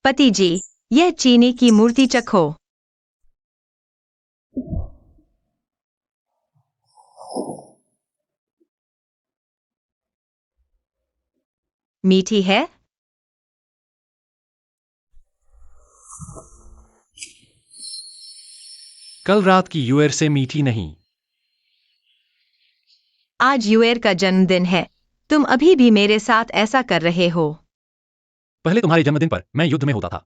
पति जी, यह चीनी की मूर्ति चखो। मीठी है? कल रात की यूएर से मीठी नहीं। आज यूएर का जन्मदिन है। तुम अभी भी मेरे साथ ऐसा कर रहे हो। पहले तुम्हारे जन्मदिन पर मैं युद्ध में होता था।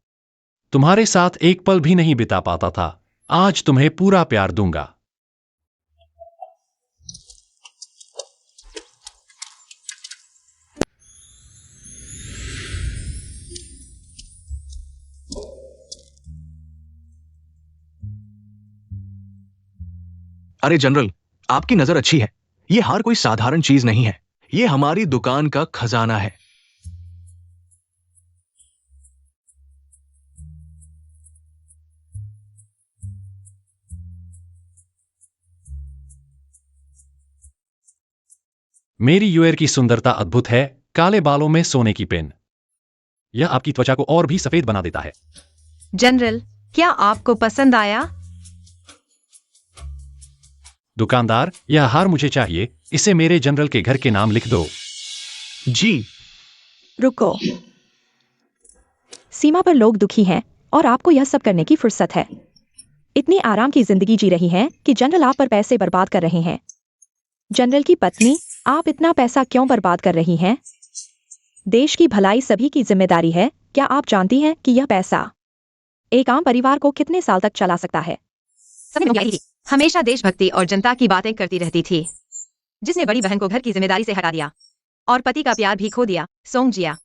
तुम्हारे साथ एक पल भी नहीं बिता पाता था। आज तुम्हें पूरा प्यार दूंगा। अरे जनरल, आपकी नजर अच्छी है। ये हार कोई साधारण चीज नहीं है, ये हमारी दुकान का खजाना है। मेरी यूएर की सुंदरता अद्भुत है। काले बालों में सोने की पेन, यह आपकी त्वचा को और भी सफेद बना देता है। जनरल, क्या आपको पसंद आया? दुकानदार, यह हार मुझे चाहिए। इसे मेरे जनरल के घर के नाम लिख दो। जी। रुको। सीमा पर लोग दुखी हैं और आपको यह सब करने की फुर्सत है। इतनी आराम की जिंदगी जी रही हैं कि जनरल आप पर पैसे बर्बाद कर रहे हैं। जनरल की पत्नी, आप इतना पैसा क्यों बर्बाद कर रही हैं? देश की भलाई सभी की जिम्मेदारी है। क्या आप जानती हैं कि यह पैसा एक आम परिवार को कितने साल तक चला सकता है? हमेशा देशभक्ति और जनता की बातें करती रहती थी, जिसने बड़ी बहन को घर की जिम्मेदारी से हटा दिया और पति का प्यार भी खो दिया। सोंग जिया,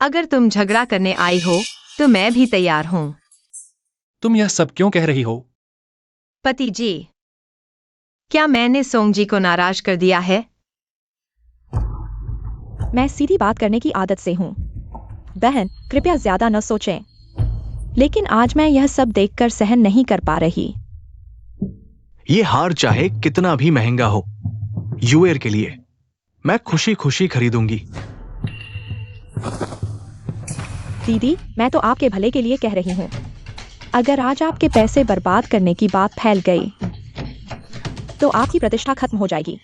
अगर तुम झगड़ा करने आई हो तो मैं भी तैयार हूं। तुम यह सब क्यों कह रही हो? पति जी, क्या मैंने सोंग जी को नाराज कर दिया है? मैं सीधी बात करने की आदत से हूँ। बहन, कृपया ज्यादा न सोचें। लेकिन आज मैं यह सब देखकर सहन नहीं कर पा रही। ये हार चाहे कितना भी महंगा हो, यूएर के लिए मैं खुशी खुशी खरीदूंगी। दीदी, मैं तो आपके भले के लिए कह रही हूँ। अगर आज आपके पैसे बर्बाद करने की बात फैल गई तो आपकी प्रतिष्ठा खत्म हो जाएगी।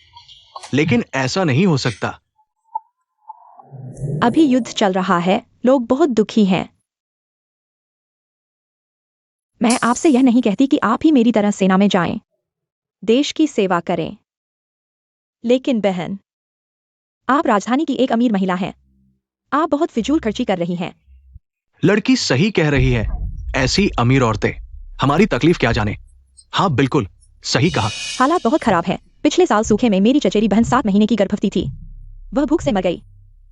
लेकिन ऐसा नहीं हो सकता। अभी युद्ध चल रहा है, लोग बहुत दुखी हैं। मैं आपसे यह नहीं कहती कि आप ही मेरी तरह सेना में जाएं, देश की सेवा करें। लेकिन बहन, आप राजधानी की एक अमीर महिला हैं। आप बहुत फिजूल खर्ची कर रही हैं। लड़की सही कह रही है। ऐसी अमीर औरतें हमारी तकलीफ क्या जाने। हाँ, बिल्कुल सही कहा। हालात बहुत खराब है। पिछले साल सूखे में मेरी चचेरी बहन 7 महीने की गर्भवती थी। वह भूख से मर गई।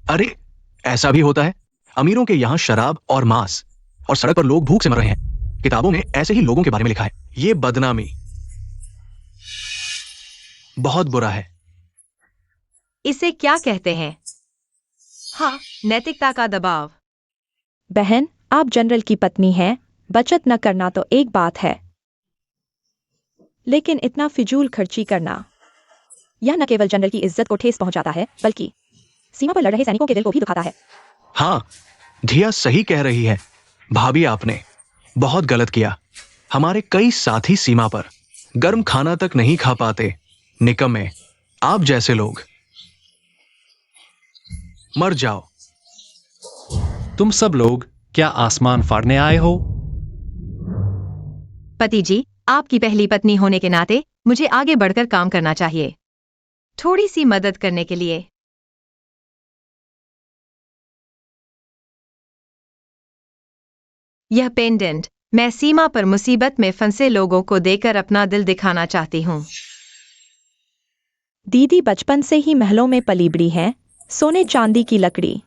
अरे, ऐसा भी होता है? अमीरों के यहाँ शराब और मांस और सड़क पर लोग भूख से मर रहे हैं। किताबों में ऐसे ही लोगों के बारे में लिखा है। ये बदनामी बहुत बुरा है। इसे क्या कहते हैं? हाँ, नैतिकता का दबाव। बहन, आप जनरल की पत्नी हैं। बचत न करना तो एक बात है, लेकिन इतना फिजूल खर्ची करना यह न केवल जनरल की इज्जत को ठेस पहुंचाता है, बल्कि सीमा पर लड़ रहे सैनिकों के दिल को भी दुखाता है। हाँ, धिया सही कह रही है। भाभी, आपने बहुत गलत किया। हमारे कई साथी सीमा पर गर्म खाना तक नहीं खा पाते। निकम्मे, आप जैसे लोग। मर जाओ। तुम सब लोग क्या आसमान फाड़ने आए हो? पति जी, आपकी पहली पत्नी होने के नाते मुझे आगे बढ़कर काम करना चाहिए, थोड़ी सी मदद करने के लिए। यह पेंडेंट मैं सीमा पर मुसीबत में फंसे लोगों को देकर अपना दिल दिखाना चाहती हूँ। दीदी बचपन से ही महलों में पली बड़ी हैं, सोने चांदी की लकड़ी।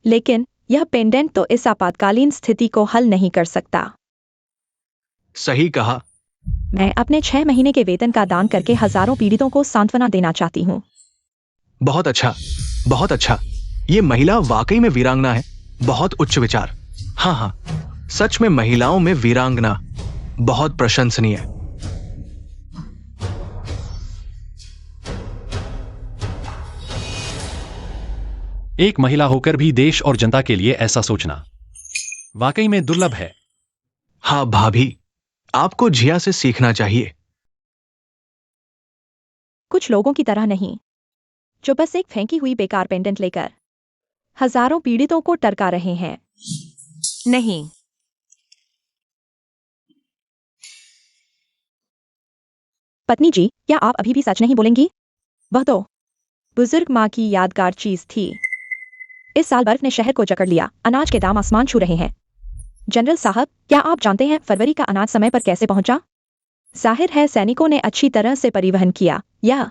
लेकिन यह पेंडेंट तो इस आपातकालीन स्थिति को हल नहीं कर सकता। सही कहा। मैं अपने 6 महीने के वेतन का दान करके हजारों पीड़ितों को सांत्वना देना चाहती हूँ। बहुत अच्छा, बहुत अच्छा। ये महिला वाकई में वीरांगना है। बहुत उच्च विचार। हाँ हाँ, सच में महिलाओं में वीरांगना बहुत प्रशंसनीय है। एक महिला होकर भी देश और जनता के लिए ऐसा सोचना वाकई में दुर्लभ है। हाँ भाभी, आपको झिया से सीखना चाहिए। कुछ लोगों की तरह नहीं, जो बस एक फेंकी हुई बेकार पेंडेंट लेकर हजारों पीड़ितों को टरका रहे हैं। नहीं, पत्नी जी, क्या आप अभी भी सच नहीं बोलेंगी? वह तो बुजुर्ग माँ की यादगार चीज थी। इस साल बर्फ ने शहर को जकड़ लिया। अनाज के दाम आसमान छू रहे हैं। जनरल साहब, क्या आप जानते हैं फरवरी का अनाज समय पर कैसे पहुंचा? जाहिर है सैनिकों ने अच्छी तरह से परिवहन किया, या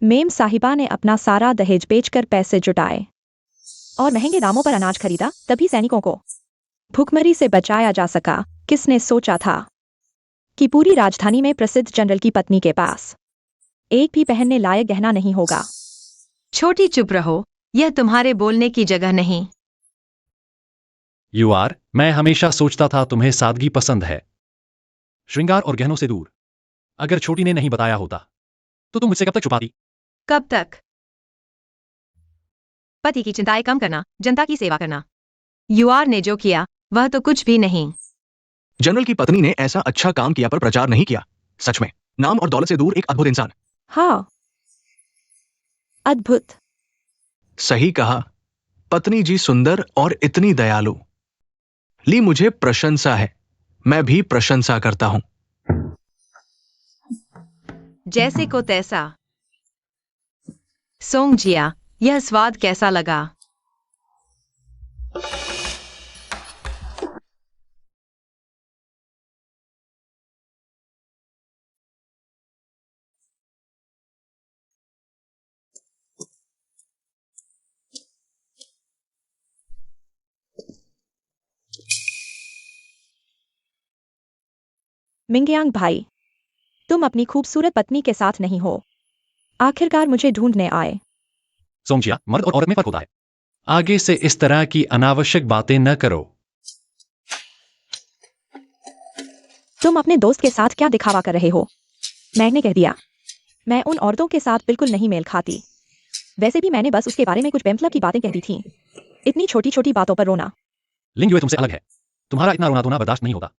मेम साहिबा ने अपना सारा दहेज बेचकर पैसे जुटाए और महंगे दामों पर अनाज खरीदा, तभी सैनिकों को भूखमरी से बचाया जा सका। किसने सोचा था कि पूरी राजधानी में प्रसिद्ध जनरल की पत्नी के पास एक भी पहनने लायक गहना नहीं होगा? छोटी चुप रहो, यह तुम्हारे बोलने की जगह नहीं। यूआर, मैं हमेशा सोचता था तुम्हें सादगी पसंद है, श्रृंगार और गहनों से दूर। अगर छोटी ने नहीं बताया होता तो तुम मुझसे कब तक छुपाती? कब तक? पति की चिंताएं कम करना, जनता की सेवा करना। यूआर ने जो किया वह तो कुछ भी नहीं। जनरल की पत्नी ने ऐसा अच्छा काम किया पर प्रचार नहीं किया। सच में नाम और दौलत से दूर एक अद्भुत इंसान। हाँ, अद्भुत। सही कहा। पत्नी जी सुंदर और इतनी दयालु। ली, मुझे प्रशंसा है। मैं भी प्रशंसा करता हूं। जैसे को तैसा। सोंगजिया, यह स्वाद कैसा लगा? मिंगयांग भाई, तुम अपनी खूबसूरत पत्नी के साथ नहीं हो। आखिरकार मुझे ढूंढने आए। सोंगजिया, मर्द और औरत में फर्क होता है। आगे से इस तरह की अनावश्यक बातें न करो। तुम अपने दोस्त के साथ क्या दिखावा कर रहे हो? मैंने कह दिया, मैं उन औरतों के साथ बिल्कुल नहीं मेल खाती। वैसे भी मैंने बस उसके बारे में कुछ बेमतलब की बातें कह दी थीं। इतनी छोटी छोटी बातों पर रोना। लिंग युए तुमसे अलग है। तुम्हारा इतना रोना धोना बर्दाश्त नहीं होगा।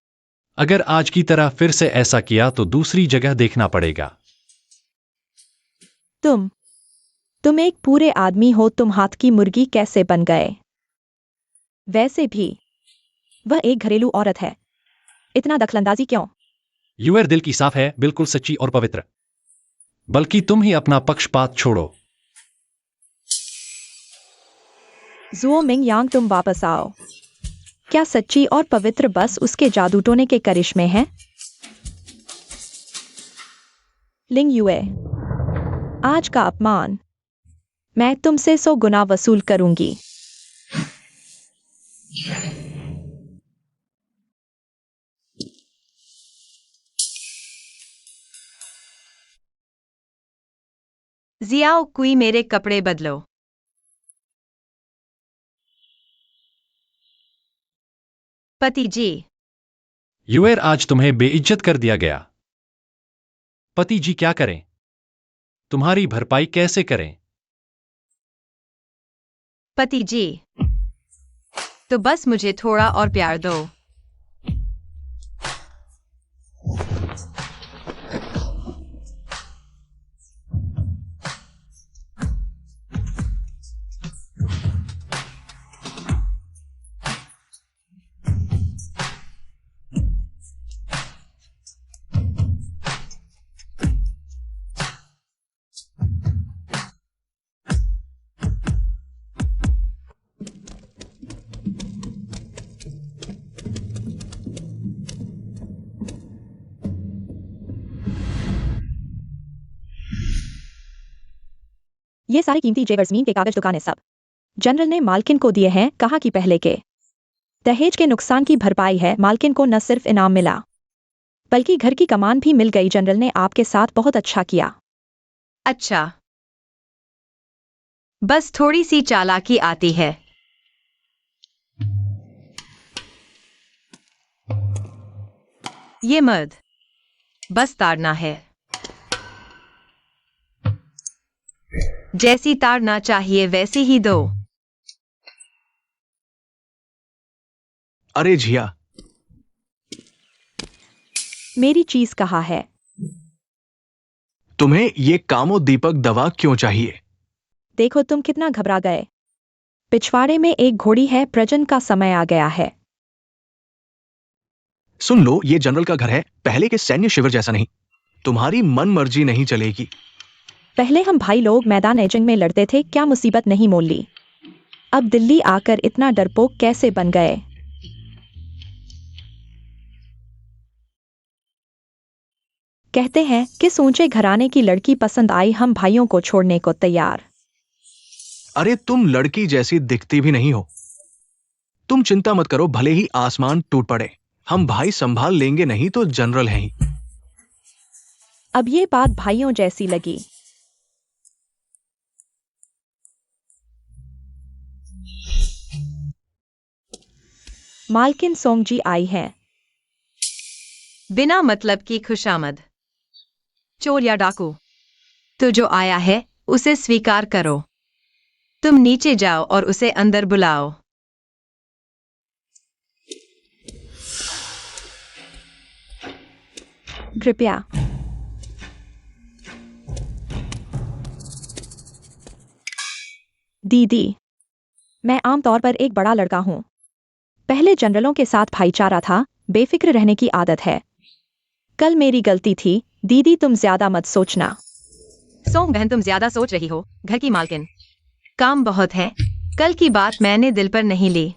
अगर आज की तरह फिर से ऐसा किया तो दूसरी जगह देखना पड़ेगा। तुम एक पूरे आदमी हो, तुम हाथ की मुर्गी कैसे बन गए? वैसे भी वह एक घरेलू औरत है, इतना दखलंदाजी क्यों? युएर दिल की साफ है, बिल्कुल सच्ची और पवित्र। बल्कि तुम ही अपना पक्षपात छोड़ो। जुओ मिंग यांग, तुम वापस आओ। क्या सच्ची और पवित्र बस उसके जादू टोने के करिश्मे हैं? लिंग युए, आज का अपमान मैं तुमसे 100 गुना वसूल करूंगी। जियाओ कुई, मेरे कपड़े बदलो। पति जी, युएर आज तुम्हें बेइज्जत कर दिया गया। पति जी क्या करें? तुम्हारी भरपाई कैसे करें? पति जी, तो बस मुझे थोड़ा और प्यार दो। ये सारे कीमती जेवर जमीन के कागज दुकानें सब जनरल ने मालकिन को दिए हैं, कहा कि पहले के दहेज के नुकसान की भरपाई है। मालकिन को न सिर्फ इनाम मिला बल्कि घर की कमान भी मिल गई। जनरल ने आपके साथ बहुत अच्छा किया। अच्छा, बस थोड़ी सी चालाकी आती है। ये मर्द बस ताड़ना है, जैसी ताड़ना चाहिए वैसी ही दो। अरे झिया, मेरी चीज कहाँ है? तुम्हें ये कामोद्दीपक दवा क्यों चाहिए? देखो तुम कितना घबरा गए। पिछवाड़े में एक घोड़ी है, प्रजन का समय आ गया है। सुन लो, ये जनरल का घर है, पहले के सैन्य शिविर जैसा नहीं। तुम्हारी मन मर्जी नहीं चलेगी। पहले हम भाई लोग मैदान एजंग में लड़ते थे, क्या मुसीबत नहीं मोल ली। अब दिल्ली आकर इतना डरपोक कैसे बन गए? कहते हैं किस ऊंचे घराने की लड़की पसंद आई, हम भाइयों को छोड़ने को तैयार। अरे तुम लड़की जैसी दिखती भी नहीं हो। तुम चिंता मत करो, भले ही आसमान टूट पड़े, हम भाई संभाल लेंगे, नहीं तो जनरल हैं ही। अब ये बात भाइयों जैसी लगी। मालकिन सोंगजी आई हैं। बिना मतलब की खुशामद। चोर या डाकू, तो जो आया है उसे स्वीकार करो। तुम नीचे जाओ और उसे अंदर बुलाओ। कृपया। दीदी, मैं आमतौर पर एक बड़ा लड़का हूं। पहले जनरलों के साथ भाईचारा था, बेफिक्र रहने की आदत है। कल मेरी गलती थी, दीदी तुम ज्यादा मत सोचना। सोंग बहन, तुम ज्यादा सोच रही हो। घर की मालकिन, काम बहुत है, कल की बात मैंने दिल पर नहीं ली।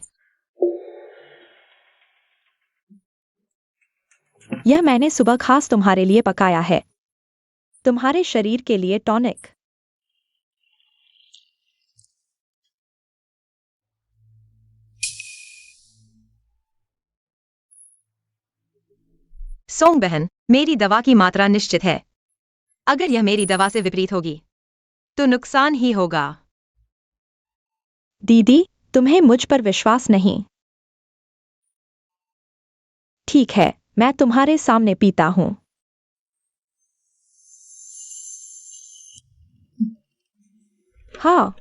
यह मैंने सुबह खास तुम्हारे लिए पकाया है, तुम्हारे शरीर के लिए टॉनिक। सोंग बहन, मेरी दवा की मात्रा निश्चित है। अगर यह मेरी दवा से विपरीत होगी तो नुकसान ही होगा। दीदी, तुम्हें मुझ पर विश्वास नहीं। ठीक है, मैं तुम्हारे सामने पीता हूं। हाँ।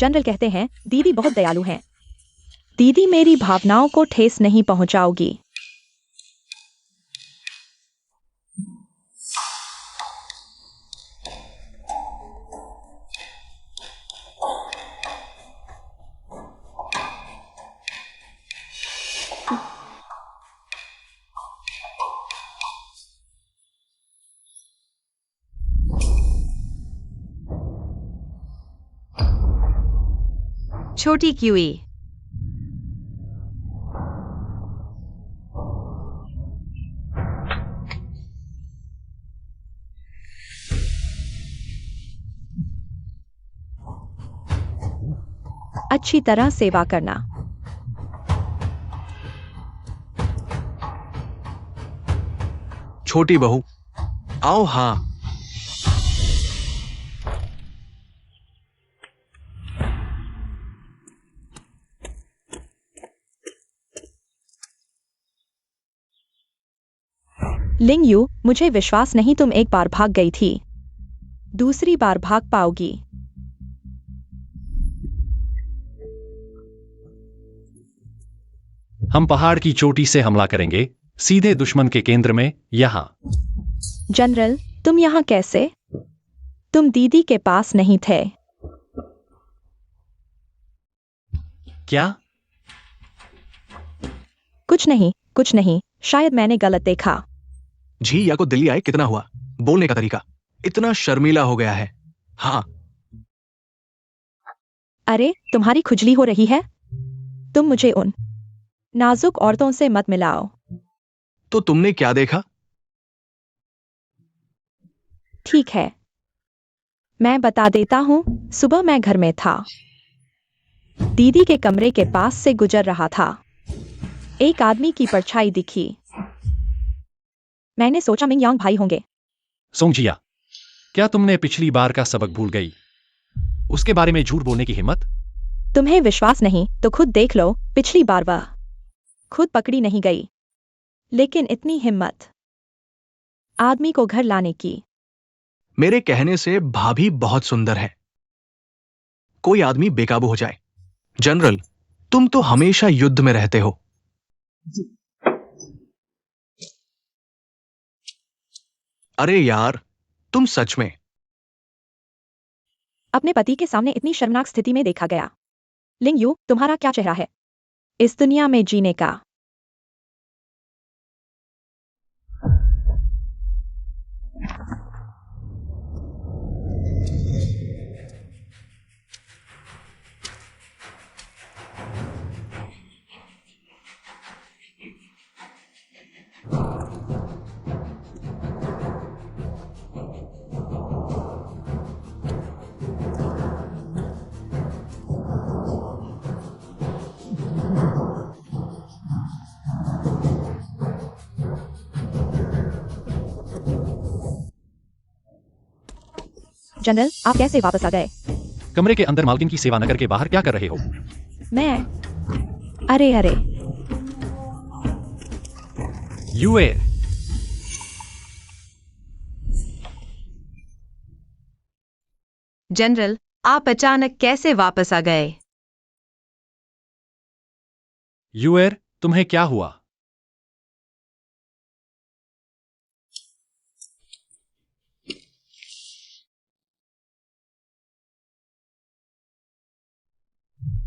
जनरल कहते हैं दीदी बहुत दयालु हैं। दीदी मेरी भावनाओं को ठेस नहीं पहुंचाओगी। छोटी क्यूई। अच्छी तरह सेवा करना। छोटी बहू, आओ। हाँ, लिंग यू, मुझे विश्वास नहीं तुम एक बार भाग गई थी, दूसरी बार भाग पाओगी। हम पहाड़ की चोटी से हमला करेंगे, सीधे दुश्मन के केंद्र में, यहां। जनरल, तुम यहाँ कैसे? तुम दीदी के पास नहीं थे। क्या? कुछ नहीं, शायद मैंने गलत देखा। झी या को दिल्ली आए कितना हुआ? बोलने का तरीका इतना शर्मीला हो गया है। हाँ, अरे तुम्हारी खुजली हो रही है। तुम मुझे उन नाजुक औरतों से मत मिलाओ। तो तुमने क्या देखा? ठीक है, मैं बता देता हूं। सुबह मैं घर में था, दीदी के कमरे के पास से गुजर रहा था। एक आदमी की परछाई दिखी। मैंने सोचा मिंग यांग भाई होंगे। सोंगजिया, क्या तुमने पिछली बार का सबक भूल गई? उसके बारे में झूठ बोलने की हिम्मत? तुम्हें विश्वास नहीं तो खुद देख लो। पिछली बार वह खुद पकड़ी नहीं गई, लेकिन इतनी हिम्मत आदमी को घर लाने की। मेरे कहने से भाभी बहुत सुंदर है। कोई आदमी बेकाबू हो जाए। जनरल, तुम तो हमेशा युद्ध में रहते हो। अरे यार, तुम सच में। अपने पति के सामने इतनी शर्मनाक स्थिति में देखा गया। लिंग यू, तुम्हारा क्या चेहरा है इस दुनिया में जीने का? जनरल, आप कैसे वापस आ गए? कमरे के अंदर मालकिन की सेवा न करके बाहर क्या कर रहे हो? मैं अरे यूए, जनरल, आप अचानक कैसे वापस आ गए? यूएर, तुम्हें क्या हुआ?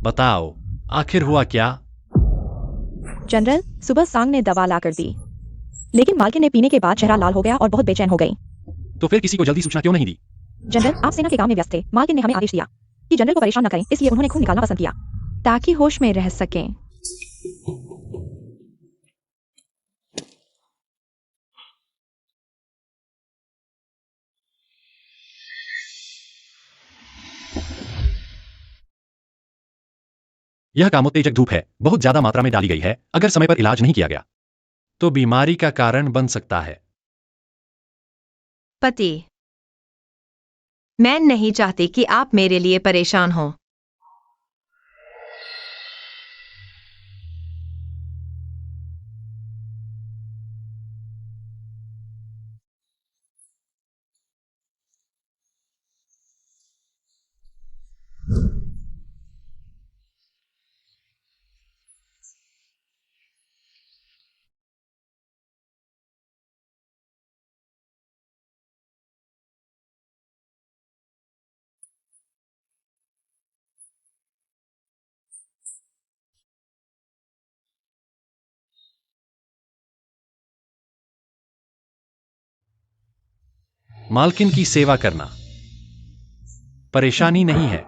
बताओ, आखिर हुआ क्या? जनरल, सुबह सांग ने दवा ला कर दी, लेकिन मालकिन ने पीने के बाद चेहरा लाल हो गया और बहुत बेचैन हो गई। तो फिर किसी को जल्दी सूचना क्यों नहीं दी? जनरल, आप सेना के काम में व्यस्त थे। मालकिन ने हमें आदेश दिया कि जनरल को परेशान न करें, इसलिए उन्होंने खून निकालना पसंद किया ताकि होश में रह सकें। यह कामोत्तेजक धूप है, बहुत ज्यादा मात्रा में डाली गई है। अगर समय पर इलाज नहीं किया गया तो बीमारी का कारण बन सकता है। पति, मैं नहीं चाहती कि आप मेरे लिए परेशान हो। मालकिन की सेवा करना परेशानी नहीं है।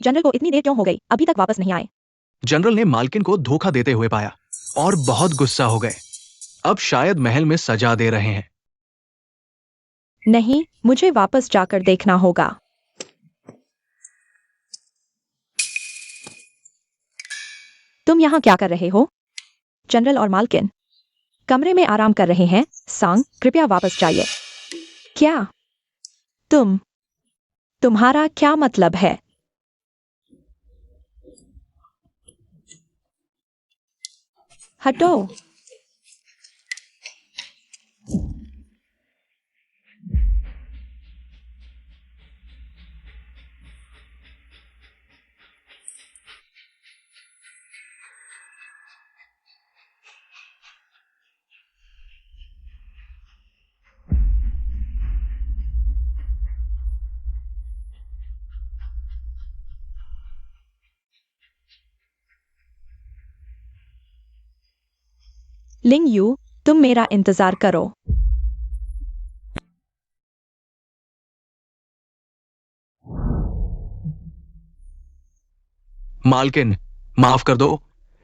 जनरल को इतनी देर क्यों हो गई, अभी तक वापस नहीं आए? जनरल ने मालकिन को धोखा देते हुए पाया और बहुत गुस्सा हो गए। अब शायद महल में सजा दे रहे हैं। नहीं, मुझे वापस जाकर देखना होगा। तुम यहाँ क्या कर रहे हो? जनरल और मालकिन कमरे में आराम कर रहे हैं। सांग, कृपया वापस जाइए। क्या? तुम्हारा क्या मतलब है? हटो। लिंग यू, तुम मेरा इंतजार करो। मालकिन, माफ कर दो,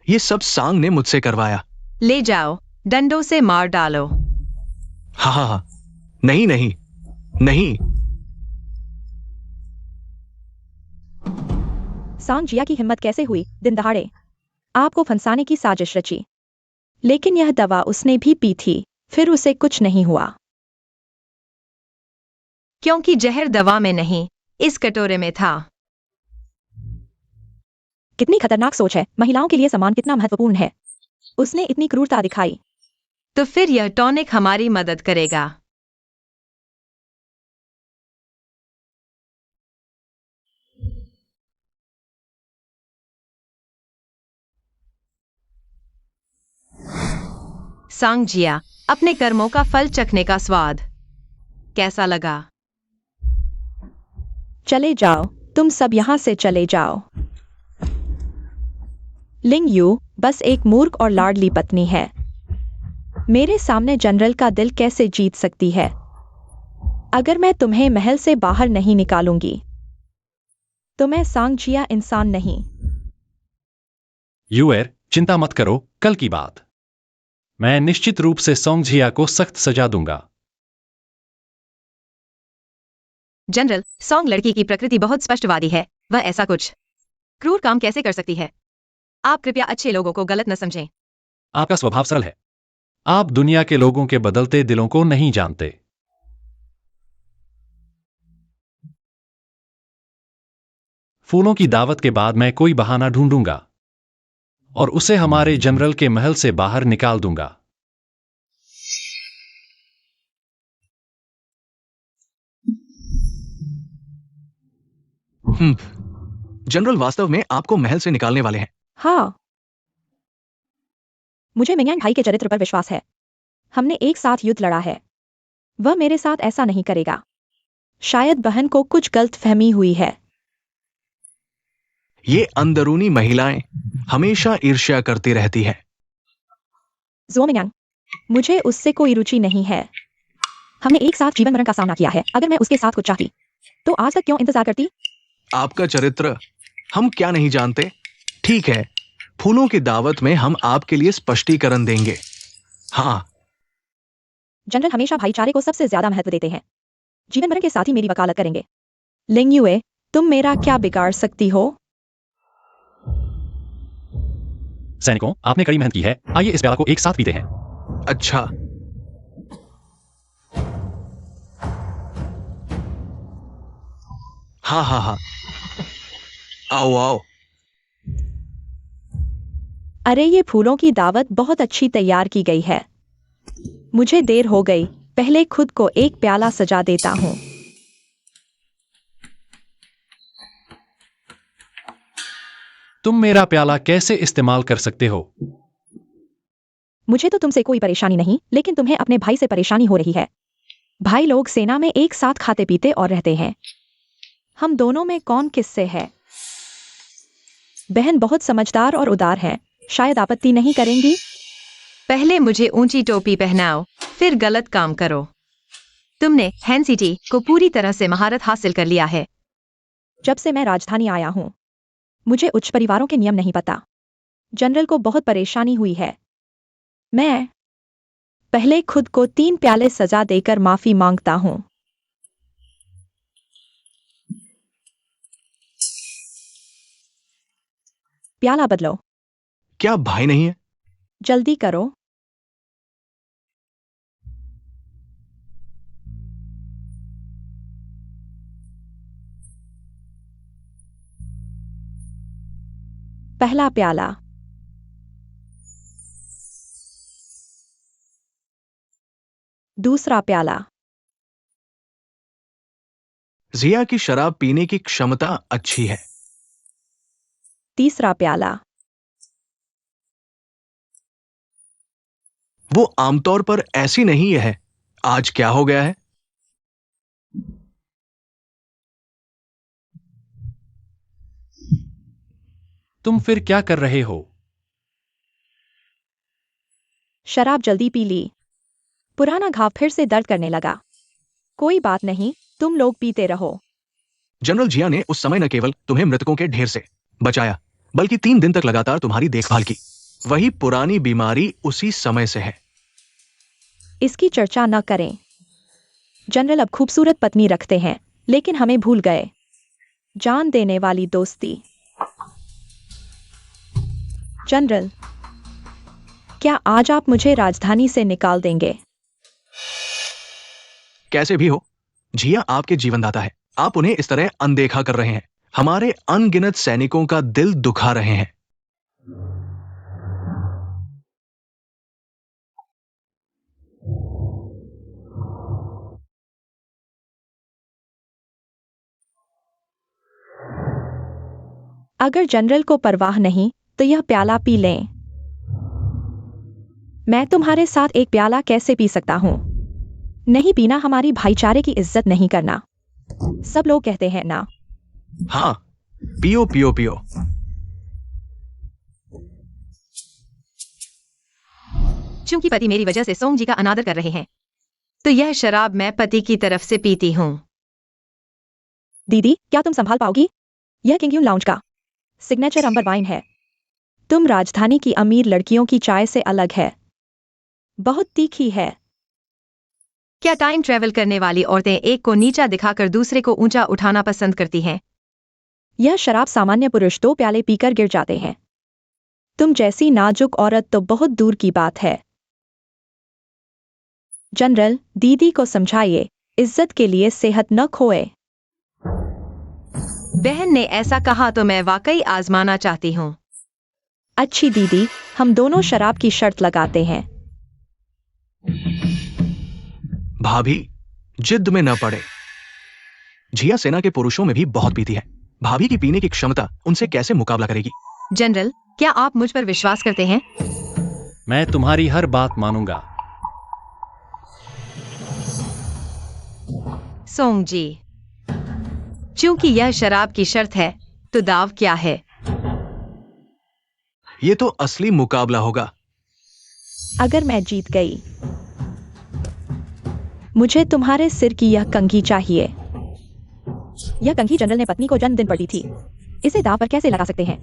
ये सब सांग ने मुझसे करवाया। ले जाओ, डंडों से मार डालो। हाँ हाँ हाँ, नहीं नहीं नहीं। सांग जिया की हिम्मत कैसे हुई दिन दहाड़े आपको फंसाने की साजिश रची? लेकिन यह दवा उसने भी पी थी, फिर उसे कुछ नहीं हुआ। क्योंकि जहर दवा में नहीं, इस कटोरे में था। कितनी खतरनाक सोच है। महिलाओं के लिए सम्मान कितना महत्वपूर्ण है। उसने इतनी क्रूरता दिखाई। तो फिर यह टॉनिक हमारी मदद करेगा। सांग जिया, अपने कर्मों का फल चखने का स्वाद कैसा लगा? चले जाओ, तुम सब यहां से चले जाओ। लिंग यू बस एक मूर्ख और लाडली पत्नी है। मेरे सामने जनरल का दिल कैसे जीत सकती है? अगर मैं तुम्हें महल से बाहर नहीं निकालूंगी तो मैं सांग जिया इंसान नहीं। यूएर, चिंता मत करो, कल की बात। मैं निश्चित रूप से सोंग झिया को सख्त सजा दूंगा। जनरल, सॉन्ग लड़की की प्रकृति बहुत स्पष्टवादी है। वह ऐसा कुछ क्रूर काम कैसे कर सकती है? आप कृपया अच्छे लोगों को गलत न समझें। आपका स्वभाव सरल है। आप दुनिया के लोगों के बदलते दिलों को नहीं जानते। फूलों की दावत के बाद मैं कोई बहाना ढूंढूंगा और उसे हमारे जनरल के महल से बाहर निकाल दूंगा। जनरल वास्तव में आपको महल से निकालने वाले हैं। हाँ, मुझे मिंगयांग भाई के चरित्र पर विश्वास है। हमने एक साथ युद्ध लड़ा है। वह मेरे साथ ऐसा नहीं करेगा। शायद बहन को कुछ गलतफहमी हुई है। ये अंदरूनी महिलाएं हमेशा ईर्ष्या करती रहती हैं। ज़ो मिंगयांग, मुझे उससे कोई रुचि नहीं है। हमने एक साथ जीवन मरण का सामना किया है। अगर मैं उसके साथ कुछ चाहती तो आज तक क्यों इंतजार करती? आपका चरित्र हम क्या नहीं जानते। ठीक है, फूलों की दावत में हम आपके लिए स्पष्टीकरण देंगे। हाँ, जनरल हमेशा भाईचारे को सबसे ज्यादा महत्व देते हैं। जीवन मरण के साथ ही मेरी वकालत करेंगे। लिंग युए, तुम मेरा क्या बिगाड़ सकती हो? सैनिकों, आपने कड़ी मेहनत की है। आइए इस प्याला को एक साथ पीते हैं। अच्छा। हाँ हाँ हाँ, आओ आओ। अरे ये फूलों की दावत बहुत अच्छी तैयार की गई है। मुझे देर हो गई, पहले खुद को एक प्याला सजा देता हूं। तुम मेरा प्याला कैसे इस्तेमाल कर सकते हो? मुझे तो तुमसे कोई परेशानी नहीं, लेकिन तुम्हें अपने भाई से परेशानी हो रही है। भाई लोग सेना में एक साथ खाते पीते और रहते हैं। हम दोनों में कौन किससे है? बहन बहुत समझदार और उदार है, शायद आपत्ति नहीं करेंगी। पहले मुझे ऊंची टोपी पहनाओ, फिर गलत काम करो। तुमने हैंसिटी को पूरी तरह से महारत हासिल कर लिया है। जब से मैं राजधानी आया हूं, मुझे उच्च परिवारों के नियम नहीं पता। जनरल को बहुत परेशानी हुई है। मैं पहले खुद को 3 प्याले सजा देकर माफी मांगता हूं। प्याला बदलो। क्या भाई नहीं है? जल्दी करो। पहला प्याला। दूसरा प्याला। जिया की शराब पीने की क्षमता अच्छी है। तीसरा प्याला। वो आमतौर पर ऐसी नहीं है। आज क्या हो गया है? तुम फिर क्या कर रहे हो? शराब जल्दी पी ली। पुराना घाव फिर से दर्द करने लगा। कोई बात नहीं, तुम लोग पीते रहो। जनरल जिया ने उस समय न केवल तुम्हें मृतकों के ढेर से बचाया, बल्कि 3 दिन तक लगातार तुम्हारी देखभाल की। वही पुरानी बीमारी उसी समय से है। इसकी चर्चा न करें। जनरल अब खूबसूरत पत्नी रखते हैं, लेकिन हमें भूल गए। जान देने वाली दोस्ती। जनरल, क्या आज आप मुझे राजधानी से निकाल देंगे? कैसे भी हो, जिया आपके जीवनदाता है। आप उन्हें इस तरह अनदेखा कर रहे हैं। हमारे अनगिनत सैनिकों का दिल दुखा रहे हैं। अगर जनरल को परवाह नहीं तो यह प्याला पी लें। मैं तुम्हारे साथ एक प्याला कैसे पी सकता हूं? नहीं पीना हमारी भाईचारे की इज्जत नहीं करना। सब लोग कहते हैं ना। हाँ, पियो पियो पियो। चूंकि पति मेरी वजह से सोंग जी का अनादर कर रहे हैं, तो यह शराब मैं पति की तरफ से पीती हूँ। दीदी, क्या तुम संभाल पाओगी? यह किंगयून लाउंज का सिग्नेचर अंबर वाइन है। तुम राजधानी की अमीर लड़कियों की चाय से अलग है। बहुत तीखी है। क्या टाइम ट्रेवल करने वाली औरतें एक को नीचा दिखाकर दूसरे को ऊंचा उठाना पसंद करती हैं? यह शराब सामान्य पुरुष 2 प्याले पीकर गिर जाते हैं। तुम जैसी नाजुक औरत तो बहुत दूर की बात है। जनरल, दीदी को समझाइए, इज्जत के लिए सेहत न खोए। बहन ने ऐसा कहा तो मैं वाकई आजमाना चाहती हूँ। अच्छी दीदी, हम दोनों शराब की शर्त लगाते हैं। भाभी, जिद में न पड़े। जिया सेना के पुरुषों में भी बहुत पीती है। भाभी की पीने की क्षमता उनसे कैसे मुकाबला करेगी? जनरल, क्या आप मुझ पर विश्वास करते हैं? मैं तुम्हारी हर बात मानूंगा। सोंग जी, चूंकि यह शराब की शर्त है, तो दाव क्या है? ये तो असली मुकाबला होगा। अगर मैं जीत गई, मुझे तुम्हारे सिर की यह कंघी चाहिए। यह कंघी जनरल ने पत्नी को जन्मदिन पर दी थी। इसे दांव पर कैसे लगा सकते हैं?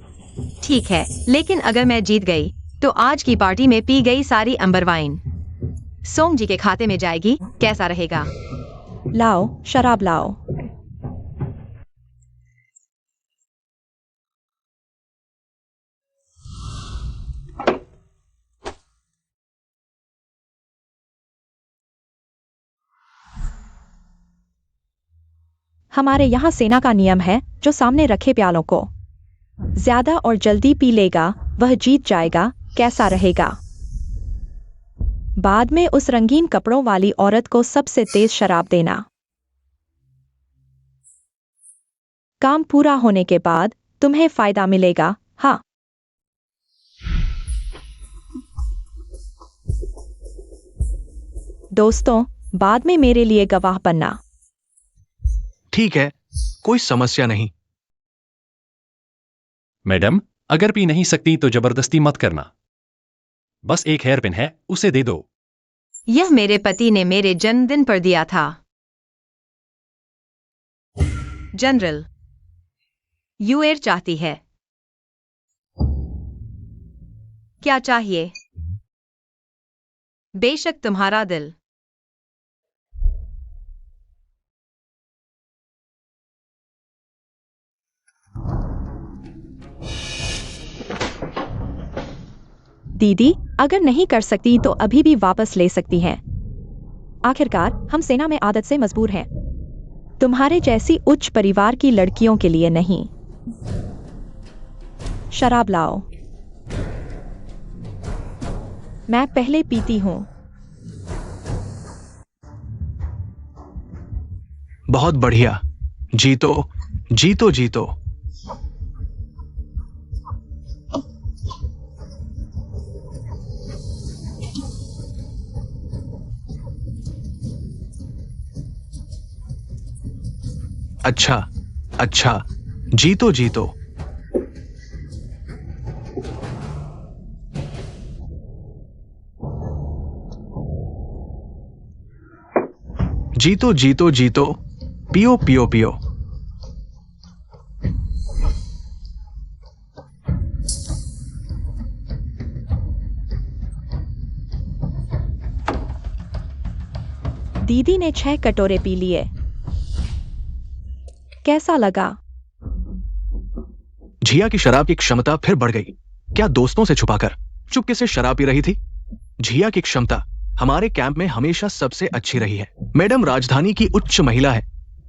ठीक है, लेकिन अगर मैं जीत गई, तो आज की पार्टी में पी गई सारी अंबर वाइन सोंग जी के खाते में जाएगी। कैसा रहेगा? लाओ, शराब लाओ। हमारे यहाँ सेना का नियम है, जो सामने रखे प्यालों को ज्यादा और जल्दी पी लेगा वह जीत जाएगा। कैसा रहेगा? बाद में उस रंगीन कपड़ों वाली औरत को सबसे तेज शराब देना। काम पूरा होने के बाद तुम्हें फायदा मिलेगा। हाँ, दोस्तों, बाद में मेरे लिए गवाह बनना। ठीक है, कोई समस्या नहीं। मैडम, अगर पी नहीं सकती तो जबरदस्ती मत करना। बस एक हेयर पिन है, उसे दे दो। यह मेरे पति ने मेरे जन्मदिन पर दिया था। जनरल, यूएर चाहती है। क्या चाहिए? बेशक तुम्हारा दिल। दीदी, अगर नहीं कर सकती तो अभी भी वापस ले सकती हैं। आखिरकार हम सेना में आदत से मजबूर हैं, तुम्हारे जैसी उच्च परिवार की लड़कियों के लिए नहीं। शराब लाओ। मैं पहले पीती हूं। बहुत बढ़िया। जीतो जीतो जीतो। अच्छा अच्छा, जीतो जीतो। जीतो जीतो जीतो। पियो पियो पियो। दीदी ने 6 कटोरे पी लिए। कैसा लगा? झिया की शराब की क्षमता फिर बढ़ गई। क्या दोस्तों से छुपाकर चुपके से शराब पी रही थी? झिया की क्षमता हमारे कैंप में हमेशा सबसे अच्छी रही है। मैडम राजधानी की उच्च महिला है।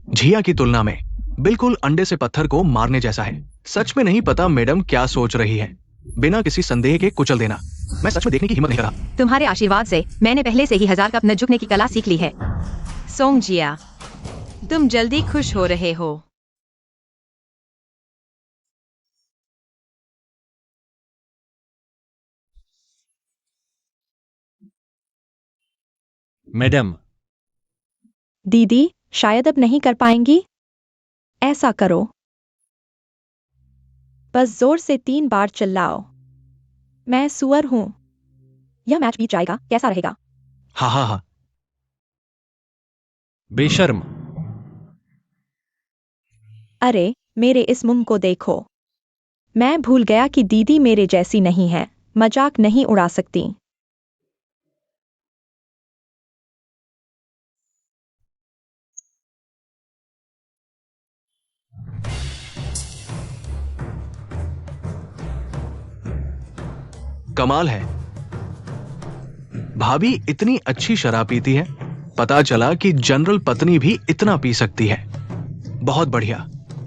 झिया की तुलना में बिल्कुल अंडे से पत्थर को मारने जैसा है। सच में नहीं पता मैडम क्या सोच रही है। बिना किसी संदेह के कुचल देना। मैं सच में देखने की हिम्मत नहीं रहा। तुम्हारे आशीर्वाद से मैंने पहले से ही 1000 कप न झुकने की कला सीख ली है। सोंग जिया, तुम जल्दी खुश हो रहे हो। मैडम, दीदी, शायद अब नहीं कर पाएंगी। ऐसा करो, बस जोर से 3 बार चिल्लाओ। मैं सुअर हूं। यह मैच बीत जाएगा, कैसा रहेगा? हाँ हाँ हाँ। बेशर्म। अरे, मेरे इस मुंह को देखो। मैं भूल गया कि दीदी मेरे जैसी नहीं है। मजाक नहीं उड़ा सकती। कमाल है, भाभी इतनी अच्छी शराब पीती है। पता चला कि जनरल पत्नी भी इतना पी सकती है। बहुत बढ़िया।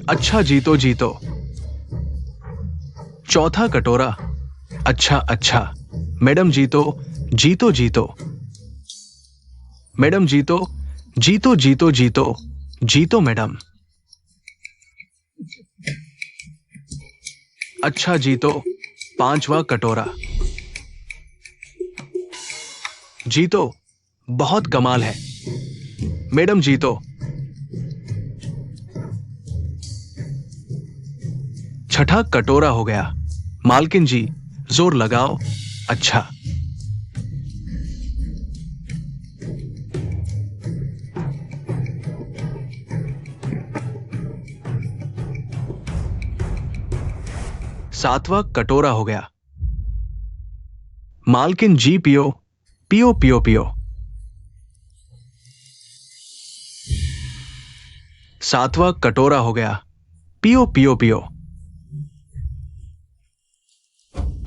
अच्छा, जीतो जीतो। चौथा कटोरा। अच्छा अच्छा। मैडम जीतो जीतो जीतो। मैडम जीतो जीतो जीतो जीतो। जीतो मैडम। अच्छा, जीतो 5वां कटोरा। जीतो। बहुत कमाल है। मैडम जीतो। छठा कटोरा हो गया। मालकिन जी, जोर लगाओ। अच्छा। सातवां कटोरा हो गया। मालकिन जी, पियो पियो पियो पियो। सातवां कटोरा हो गया। पियो पियो पियो।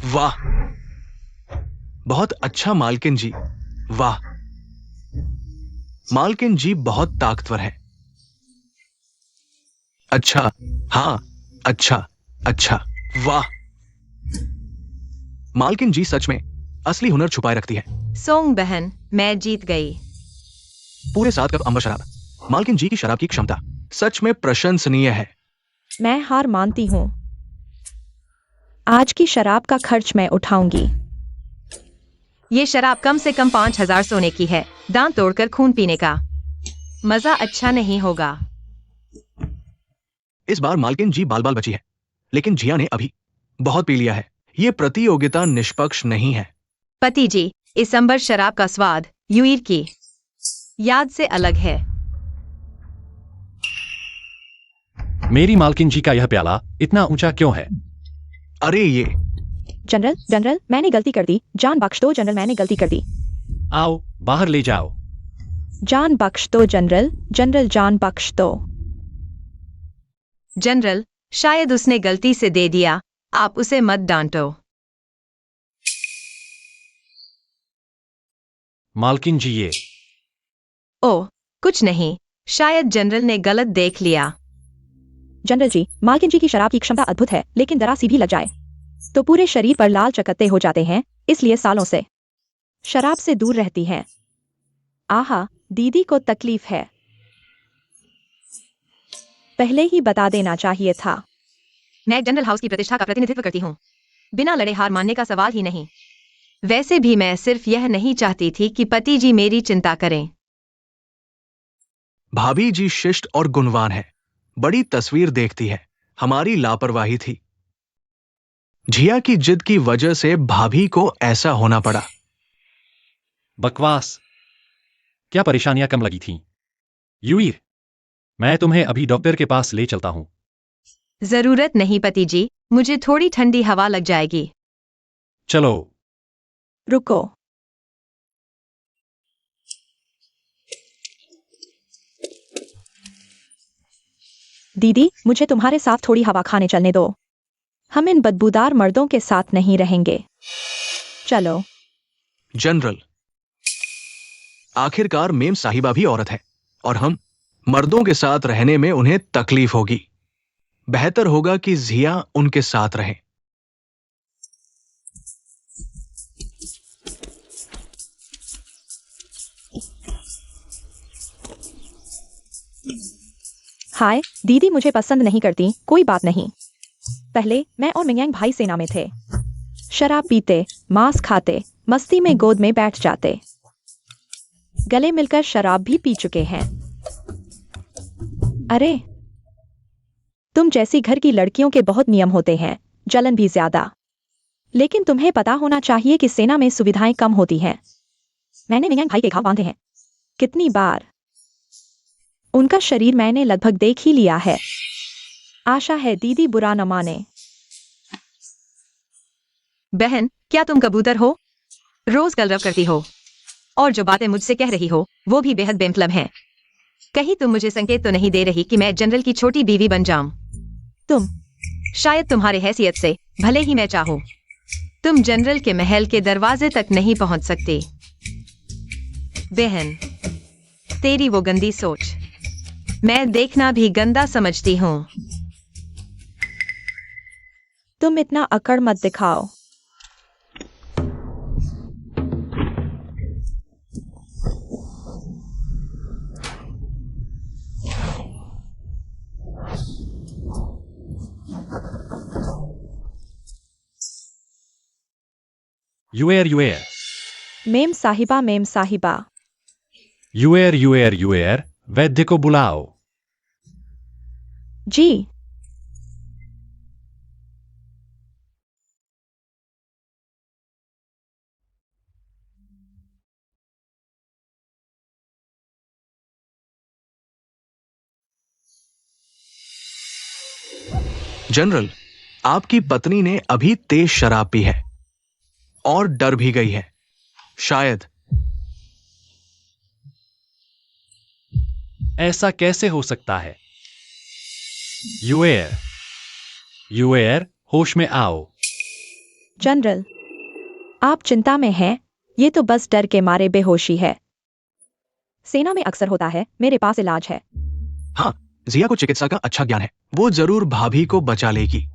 वाह, बहुत अच्छा मालकिन जी। वाह, मालकिन जी बहुत ताकतवर है। अच्छा, हाँ, अच्छा अच्छा। वाह, मालकिन जी सच में असली हुनर छुपाए रखती है। सोंग बहन, मैं जीत गई। पूरे 7 कप अम्बर शराब। मालकिन जी की शराब की क्षमता सच में प्रशंसनीय है। मैं हार मानती हूं। आज की शराब का खर्च मैं उठाऊंगी। ये शराब कम से कम 5000 सोने की है। दांत तोड़कर खून पीने का मजा अच्छा नहीं होगा। इस बार मालकिन जी बाल बाल बची है, लेकिन जिया ने अभी बहुत पी लिया है। ये प्रतियोगिता निष्पक्ष नहीं है। पति जी, इस अंबर शराब का स्वाद यूईर की याद से अलग है। मेरी मालकिन जी का यह प्याला इतना ऊंचा क्यों है? अरे ये जनरल जनरल, मैंने गलती कर दी, जान बख्श दो जनरल, मैंने गलती कर दी। आओ, बाहर ले जाओ। जान बख्श दो जनरल, जनरल जान बख्श दो। जनरल, शायद उसने गलती से दे दिया, आप उसे मत डांटो। मालकिन जी ये ओह, कुछ नहीं, शायद जनरल ने गलत देख लिया। जनरल जी, मालकिन जी की शराब की क्षमता अद्भुत है, लेकिन जरा सी भी लग जाए तो पूरे शरीर पर लाल चकत्ते हो जाते हैं, इसलिए सालों से शराब से दूर रहती हैं। आहा, दीदी को तकलीफ है, पहले ही बता देना चाहिए था। मैं जनरल हाउस की प्रतिष्ठा का प्रतिनिधित्व करती हूँ, बिना लड़े हार मानने का सवाल ही नहीं। वैसे भी मैं सिर्फ यह नहीं चाहती थी कि पति जी मेरी चिंता करें। भाभी जी शिष्ट और गुणवान है, बड़ी तस्वीर देखती है। हमारी लापरवाही थी। जिया की जिद की वजह से भाभी को ऐसा होना पड़ा। बकवास। क्या परेशानियां कम लगी थीं? यूईर, मैं तुम्हें अभी डॉक्टर के पास ले चलता हूं। जरूरत नहीं पति जी, मुझे थोड़ी ठंडी हवा लग जाएगी। चलो। रुको, दीदी, मुझे तुम्हारे साथ थोड़ी हवा खाने चलने दो। हम इन बदबूदार मर्दों के साथ नहीं रहेंगे। चलो। जनरल, आखिरकार मेम साहिबा भी औरत है और हम मर्दों के साथ रहने में उन्हें तकलीफ होगी। बेहतर होगा कि जिया उनके साथ रहे। हाय, दीदी मुझे पसंद नहीं करती, कोई बात नहीं। पहले मैं और मिंगयांग भाई सेना में थे। शराब पीते, मांस खाते, मस्ती में गोद में बैठ जाते। गले मिलकर शराब भी पी चुके हैं। अरे, तुम जैसी घर की लड़कियों के बहुत नियम होते हैं, जलन भी ज्यादा। लेकिन तुम्हें पता होना चाहिए कि सेना में सुविधाएं कम होती हैं। मैंने मिंगयांग भाई के घाव बांधे हैं। कितनी बार। उनका शरीर मैंने लगभग देख ही लिया है। आशा है दीदी बुरा न माने। बहन, क्या तुम कबूतर हो? रोज कलरव करती हो, और जो बातें मुझसे कह रही हो वो भी बेहद बेमतलब हैं। कहीं तुम मुझे संकेत तो नहीं दे रही कि मैं जनरल की छोटी बीवी बन जाऊं? तुम शायद तुम्हारे हैसियत से, भले ही मैं चाहूं, तुम जनरल के महल के दरवाजे तक नहीं पहुंच सकती। बहन, तेरी वो गंदी सोच मैं देखना भी गंदा समझती हूं। तुम इतना अकड़ मत दिखाओ। यूएर यूएर मेम साहिबा, मेम साहिबा। यूएर यूएर यूएर, वैद्य को बुलाओ। जी। जनरल, आपकी पत्नी ने अभी तेज शराब पी है और डर भी गई है। शायद। ऐसा कैसे हो सकता है? यूएर यूएर, होश में आओ। जनरल, आप चिंता में हैं, ये तो बस डर के मारे बेहोशी है। सेना में अक्सर होता है, मेरे पास इलाज है। हाँ, जिया को चिकित्सा का अच्छा ज्ञान है, वो जरूर भाभी को बचा लेगी।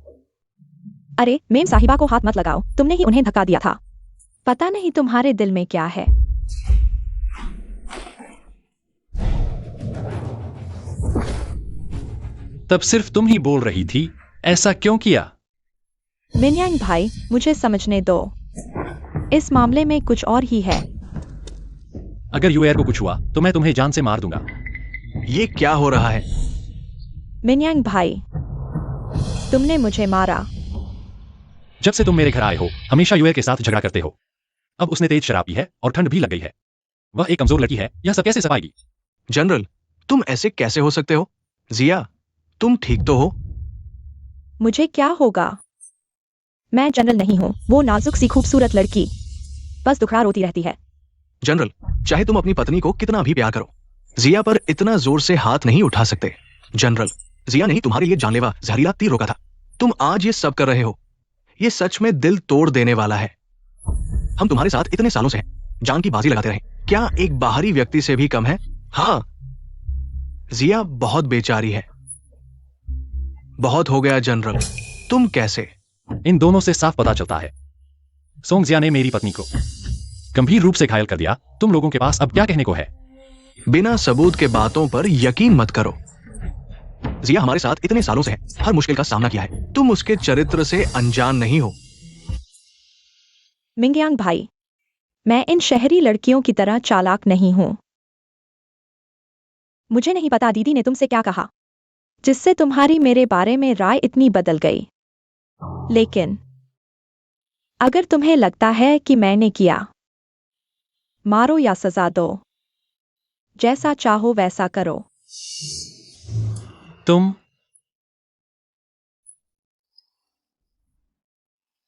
अरे, मेम साहिबा को हाथ मत लगाओ, तुमने ही उन्हें धक्का दिया था। पता नहीं तुम्हारे दिल में क्या है। तब सिर्फ तुम ही बोल रही थी, ऐसा क्यों किया? मिन्यांग भाई, मुझे समझने दो। इस मामले में कुछ और ही है। अगर यूएर को कुछ हुआ तो मैं तुम्हें जान से मार दूंगा। ये क्या हो रहा है? मिन्यांग भाई, तुमने मुझे मारा। जब से तुम मेरे घर आए हो हमेशा यूएर के साथ झगड़ा करते हो। अब उसने तेज शराब पी है और ठंड भी लग गई है। वह एक कमजोर लड़की है, यह सब कैसे सफाएगी? जनरल, तुम ऐसे कैसे हो सकते हो? जिया, तुम ठीक तो हो? मुझे क्या होगा? मैं जनरल नहीं हूँ, वो नाजुक सी खूबसूरत लड़की बस दुखड़ा रोती रहती है। जनरल, चाहे तुम अपनी पत्नी को कितना भी प्यार करो, जिया पर इतना जोर से हाथ नहीं उठा सकते। जनरल, जिया ने ही तुम्हारे लिए जानलेवा जहरीला तीर रोका था। तुम आज ये सब कर रहे हो, ये सच में दिल तोड़ देने वाला है। हम तुम्हारे साथ इतने सालों से हैं, जान की बाजी लगाते रहे, क्या एक बाहरी व्यक्ति से भी कम है? हाँ, जिया बहुत बेचारी है। बहुत हो गया जनरल, तुम कैसे? इन दोनों से साफ पता चलता है सोंगजिया ने मेरी पत्नी को गंभीर रूप से घायल कर दिया। तुम लोगों के पास अब क्या कहने को है? बिना सबूत के बातों पर यकीन मत करो। जिया हमारे साथ इतने सालों से है, हर मुश्किल का सामना किया है। तुम उसके चरित्र से अनजान नहीं हो। मिंगयांग भाई, मैं इन शहरी लड़कियों की तरह चालाक नहीं हूं। मुझे नहीं पता दीदी ने तुमसे क्या कहा जिससे तुम्हारी मेरे बारे में राय इतनी बदल गई, लेकिन अगर तुम्हें लगता है कि मैंने किया, मारो या सजा दो, जैसा चाहो वैसा करो। तुम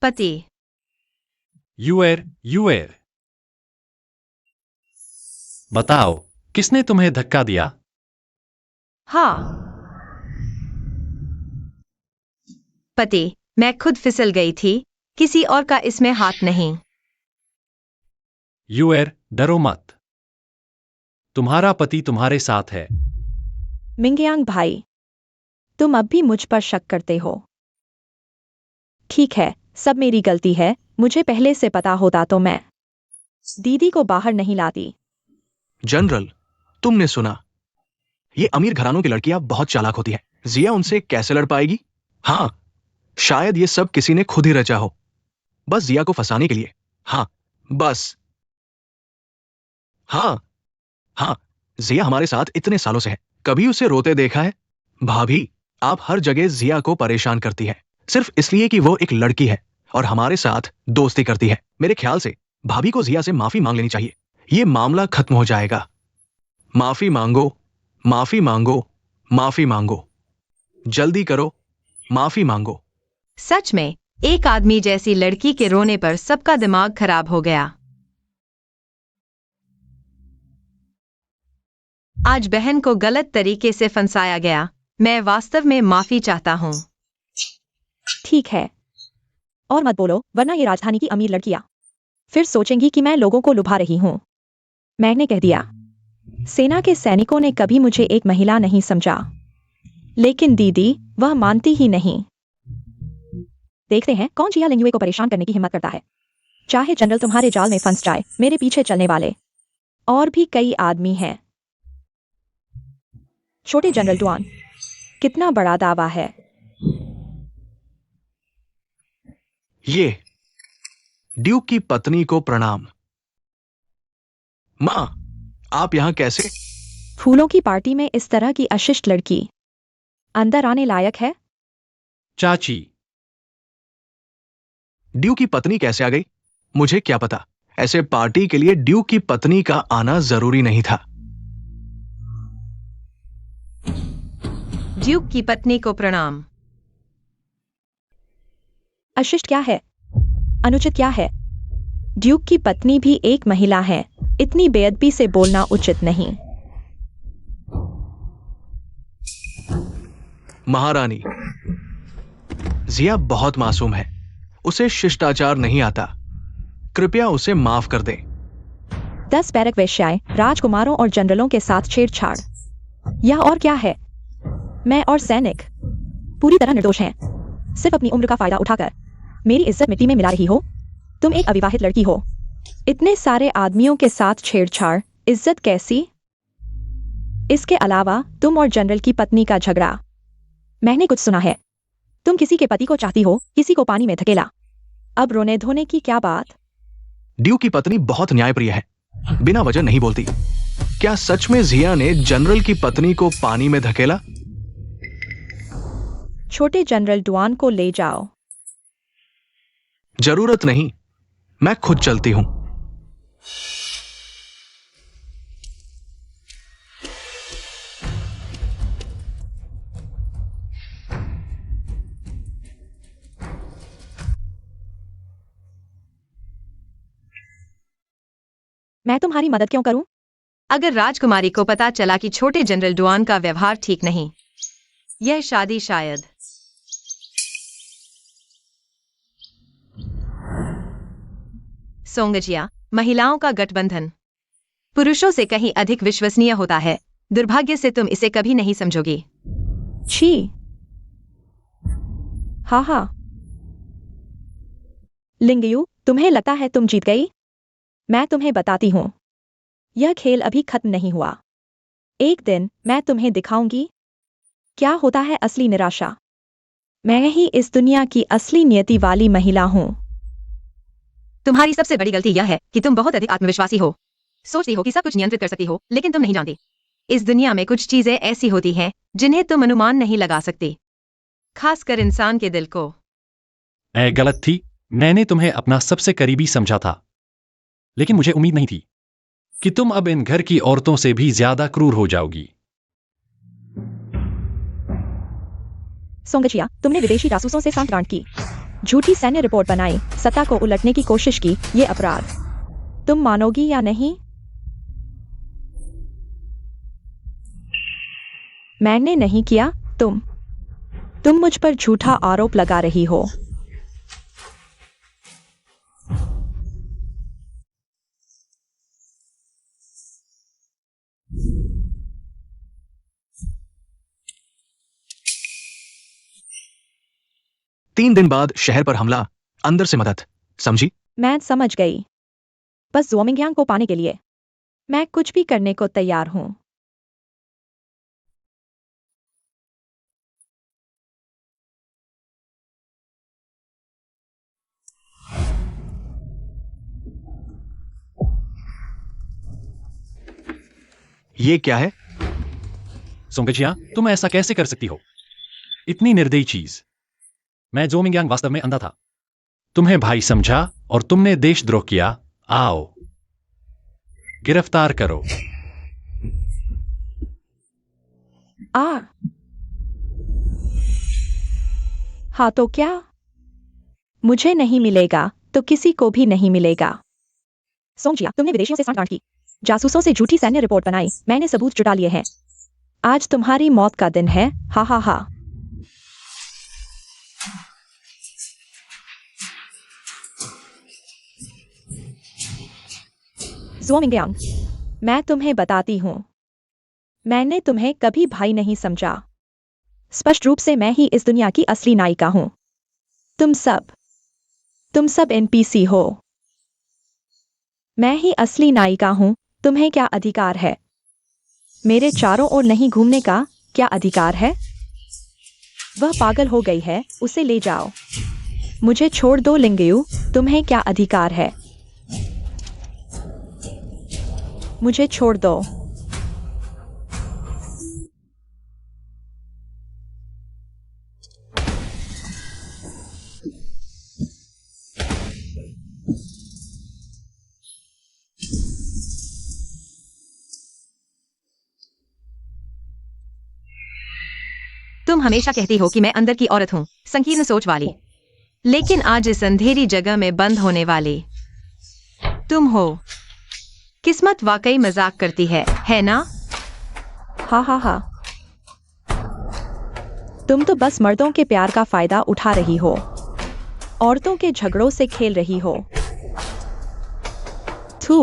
पति। यूएर यूएर बताओ, किसने तुम्हें धक्का दिया? हाँ पति, मैं खुद फिसल गई थी, किसी और का इसमें हाथ नहीं। यूएर डरो मत, तुम्हारा पति तुम्हारे साथ है। मिंगयांग भाई, तुम अब भी मुझ पर शक करते हो। ठीक है, सब मेरी गलती है, मुझे पहले से पता होता तो मैं दीदी को बाहर नहीं लाती। जनरल, तुमने सुना, ये अमीर घरानों की लड़कियां बहुत चालाक होती हैं। जिया उनसे कैसे लड़ पाएगी? हाँ, शायद ये सब किसी ने खुद ही रचा हो, बस जिया को फंसाने के लिए। हाँ, बस। हाँ हाँ, जिया हमारे साथ इतने सालों से है, कभी उसे रोते देखा है? भाभी, आप हर जगह जिया को परेशान करती है, सिर्फ इसलिए कि वो एक लड़की है और हमारे साथ दोस्ती करती है। मेरे ख्याल से भाभी को जिया से माफी मांग लेनी चाहिए, ये मामला खत्म हो जाएगा। माफी मांगो, माफी मांगो, माफी मांगो, जल्दी करो, माफी मांगो। सच में एक आदमी जैसी लड़की के रोने पर सबका दिमाग खराब हो गया। आज बहन को गलत तरीके से फंसाया गया, मैं वास्तव में माफी चाहता हूँ। ठीक है, और मत बोलो, वरना ये राजधानी की अमीर लड़कियां फिर सोचेंगी कि मैं लोगों को लुभा रही हूं। मैंने कह दिया, सेना के सैनिकों ने कभी मुझे एक महिला नहीं समझा, लेकिन दीदी वह मानती ही नहीं। देखते हैं कौन जिया लिंगुए को परेशान करने की हिम्मत करता है। चाहे जनरल तुम्हारे जाल में फंस जाए, मेरे पीछे चलने वाले और भी कई आदमी हैं। छोटे जनरल डुआन, कितना बड़ा दावा है। ये ड्यूक की पत्नी को प्रणाम। मां, आप यहां कैसे? फूलों की पार्टी में इस तरह की अशिष्ट लड़की अंदर आने लायक है? चाची, ड्यूक की पत्नी कैसे आ गई? मुझे क्या पता, ऐसे पार्टी के लिए ड्यूक की पत्नी का आना जरूरी नहीं था। ड्यूक की पत्नी को प्रणाम। अशिष्ट क्या है? अनुचित क्या है? ड्यूक की पत्नी भी एक महिला है, इतनी बेअदबी से बोलना उचित नहीं। महारानी, जिया बहुत मासूम है, उसे शिष्टाचार नहीं आता, कृपया उसे माफ कर दें। 10 बैरक वेश्याएं, राजकुमारों और जनरलों के साथ छेड़छाड़, यह और क्या है? मैं और सैनिक पूरी तरह निर्दोष हैं, सिर्फ अपनी उम्र का फायदा उठाकर मेरी इज्जत मिट्टी में मिला रही हो। तुम एक अविवाहित लड़की हो, इतने सारे आदमियों के साथ छेड़छाड़, इज्जत कैसी? इसके अलावा तुम और जनरल की पत्नी का झगड़ा, मैंने कुछ सुना है, तुम किसी के पति को चाहती हो, किसी को पानी में धकेला। अब रोने धोने की क्या बात? ड्यूक की पत्नी बहुत न्यायप्रिय है, बिना वजह नहीं बोलती। क्या सच में जिया ने जनरल की पत्नी को पानी में धकेला? छोटे जनरल डुआन को ले जाओ। जरूरत नहीं, मैं खुद चलती हूं। मैं तुम्हारी मदद क्यों करूं? अगर राजकुमारी को पता चला कि छोटे जनरल डुआन का व्यवहार ठीक नहीं, यह शादी शायद। सोंगजिया, महिलाओं का गठबंधन पुरुषों से कहीं अधिक विश्वसनीय होता है। दुर्भाग्य से तुम इसे कभी नहीं समझोगी। छी। हा। लिंगयू, तुम्हें लगता है तुम जीत गई? मैं तुम्हें बताती हूं, यह खेल अभी खत्म नहीं हुआ। एक दिन मैं तुम्हें दिखाऊंगी क्या होता है असली निराशा। मैं ही इस दुनिया की असली नियति वाली महिला हूं। तुम्हारी सबसे बड़ी गलती यह है कि तुम बहुत अधिक आत्मविश्वासी हो। सोचती हो कि सब कुछ नियंत्रित कर सकती हो, लेकिन तुम नहीं जानती। इस दुनिया में कुछ चीजें ऐसी होती हैं जिन्हें तुम अनुमान नहीं लगा सकती, खासकर इंसान के दिल को। मैं गलत थी। मैंने तुम्हें अपना सबसे करीबी समझा था, लेकिन मुझे उम्मीद नहीं थी कि तुम अब इन घर की औरतों से भी ज्यादा क्रूर हो जाओगी। सोंगजिया, तुमने विदेशी जासूसों से सांठगांठ की, झूठी सैन्य रिपोर्ट बनाई, सत्ता को उलटने की कोशिश की। ये अपराध तुम मानोगी या नहीं? मैंने नहीं किया, तुम मुझ पर झूठा आरोप लगा रही हो। तीन दिन बाद शहर पर हमला, अंदर से मदद, समझी? मैं समझ गई। बस ज़ोमिंगयांग को पाने के लिए मैं कुछ भी करने को तैयार हूं। ये क्या है? सोंगजिया, तुम ऐसा कैसे कर सकती हो? इतनी निर्दयी चीज। मैं ज़ोमिंगयांग वास्तव में अंधा था। तुम्हें भाई समझा और तुमने देशद्रोह किया। आओ, गिरफ्तार करो। हाँ तो क्या? मुझे नहीं मिलेगा तो किसी को भी नहीं मिलेगा। सोंगजिया, तुमने विदेशियों से सांठगांठ की, जासूसों से झूठी सैन्य रिपोर्ट बनाई। मैंने सबूत जुटा लिए हैं। आज तुम्हारी मौत का दिन है। हा। ज़ोमिंगयांग, मैं तुम्हें बताती हूं, मैंने तुम्हें कभी भाई नहीं समझा। स्पष्ट रूप से मैं ही इस दुनिया की असली नायिका हूं। तुम सब एनपीसी हो। मैं ही असली नायिका हूं। तुम्हें क्या अधिकार है? मेरे चारों ओर नहीं घूमने का क्या अधिकार है? वह पागल हो गई है, उसे ले जाओ। मुझे छोड़ दो लिंगयू, तुम्हें क्या अधिकार है? मुझे छोड़ दो। तुम हमेशा कहती हो कि मैं अंदर की औरत हूँ, संकीर्ण सोच वाली, लेकिन आज इस अंधेरी जगह में बंद होने वाली तुम हो। किस्मत वाकई मजाक करती है ना? हा। तुम तो बस मर्दों के प्यार का फायदा उठा रही हो, औरतों के झगड़ों से खेल रही हो। थू,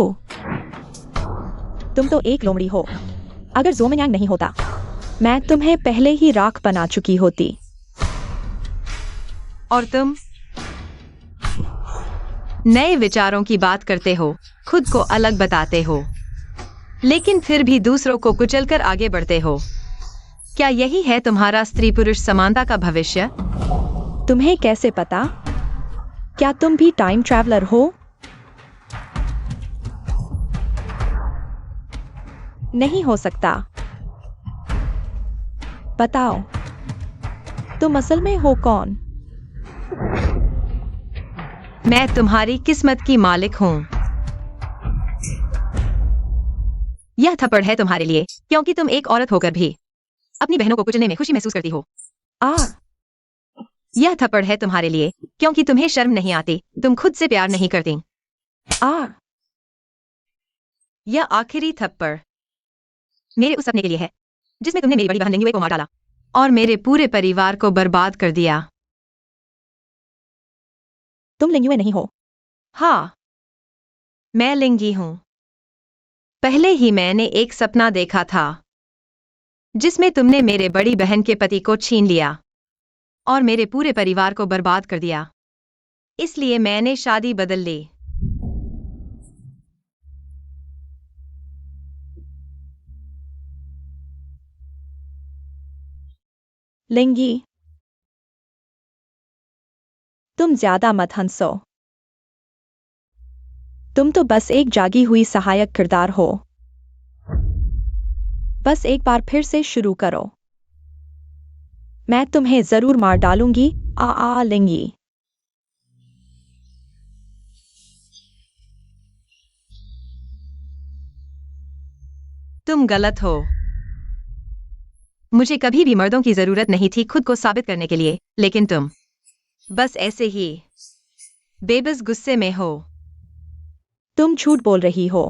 तुम तो एक लोमड़ी हो। अगर ज़ोमिंगयांग नहीं होता, मैं तुम्हें पहले ही राख बना चुकी होती। और तुम नए विचारों की बात करते हो, खुद को अलग बताते हो, लेकिन फिर भी दूसरों को कुचलकर आगे बढ़ते हो। क्या यही है तुम्हारा स्त्री पुरुष समानता का भविष्य? तुम्हें कैसे पता? क्या तुम भी टाइम ट्रैवलर हो? नहीं हो सकता। बताओ, तुम असल में हो कौन? मैं तुम्हारी किस्मत की मालिक हूँ। यह थप्पड़ है तुम्हारे लिए, क्योंकि तुम एक औरत होकर भी अपनी बहनों को कुचलने में खुशी महसूस करती हो। आ यह थप्पड़ है तुम्हारे लिए, क्योंकि तुम्हें शर्म नहीं आती, तुम खुद से प्यार नहीं करती। आ यह आखिरी थप्पड़ मेरे उस सपने के लिए है जिसमें तुमने मेरी बड़ी बहन लिंगुए को मार डाला और मेरे पूरे परिवार को बर्बाद कर दिया। तुम लिंगुए नहीं हो। हाँ, मैं लिंगी हूं। पहले ही मैंने एक सपना देखा था जिसमें तुमने मेरे बड़ी बहन के पति को छीन लिया और मेरे पूरे परिवार को बर्बाद कर दिया। इसलिए मैंने शादी बदल ली। लिंगी, तुम ज्यादा मत हंसो। तुम तो बस एक जागी हुई सहायक किरदार हो। बस एक बार फिर से शुरू करो। मैं तुम्हें जरूर मार डालूंगी। आ लिंगी। तुम गलत हो। मुझे कभी भी मर्दों की जरूरत नहीं थी खुद को साबित करने के लिए, लेकिन तुम बस ऐसे ही बेबस गुस्से में हो। तुम झूठ बोल रही हो।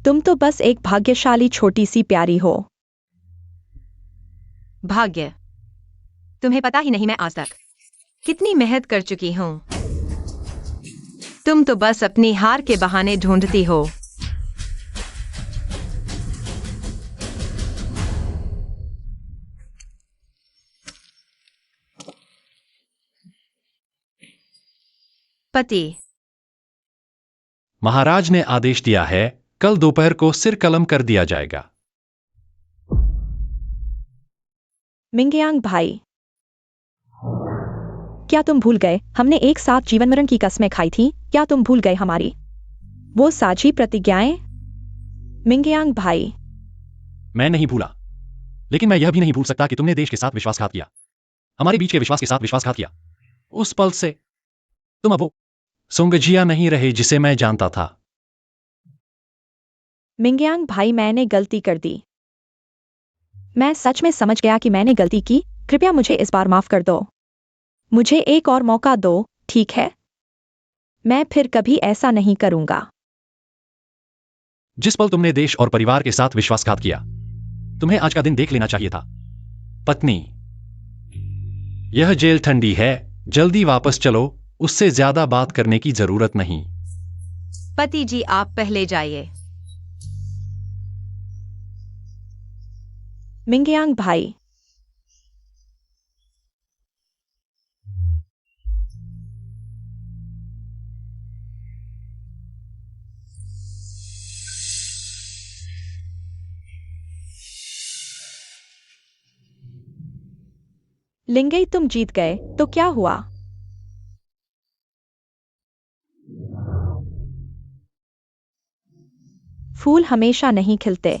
तुम तो बस एक भाग्यशाली छोटी सी प्यारी हो। भाग्य? तुम्हें पता ही नहीं मैं आज तक कितनी मेहनत कर चुकी हूं। तुम तो बस अपनी हार के बहाने ढूंढती हो। पति, महाराज ने आदेश दिया है, कल दोपहर को सिर कलम कर दिया जाएगा। मिंगयांग भाई, क्या तुम भूल गए हमने एक साथ जीवन मरण की कस्में खाई थी? क्या तुम भूल गए हमारी वो साझी प्रतिज्ञाएं? मिंगयांग भाई, मैं नहीं भूला, लेकिन मैं यह भी नहीं भूल सकता कि तुमने देश के साथ विश्वासघात किया, हमारे बीच के विश्वास के साथ विश्वासघात किया। उस पल से तुम अब वो सोंगजिया नहीं रहे जिसे मैं जानता था। मिंगयांग भाई, मैंने गलती कर दी। मैं सच में समझ गया कि मैंने गलती की। कृपया मुझे इस बार माफ कर दो। मुझे एक और मौका दो, ठीक है? मैं फिर कभी ऐसा नहीं करूंगा। जिस पल तुमने देश और परिवार के साथ विश्वासघात किया, तुम्हें आज का दिन देख लेना चाहिए था। पत्नी, यह जेल ठंडी है, जल्दी वापस चलो, उससे ज्यादा बात करने की जरूरत नहीं। पति जी आप पहले जाइए। मिंगयांग भाई, लिंगई तुम जीत गए, तो क्या हुआ? फूल हमेशा नहीं खिलते।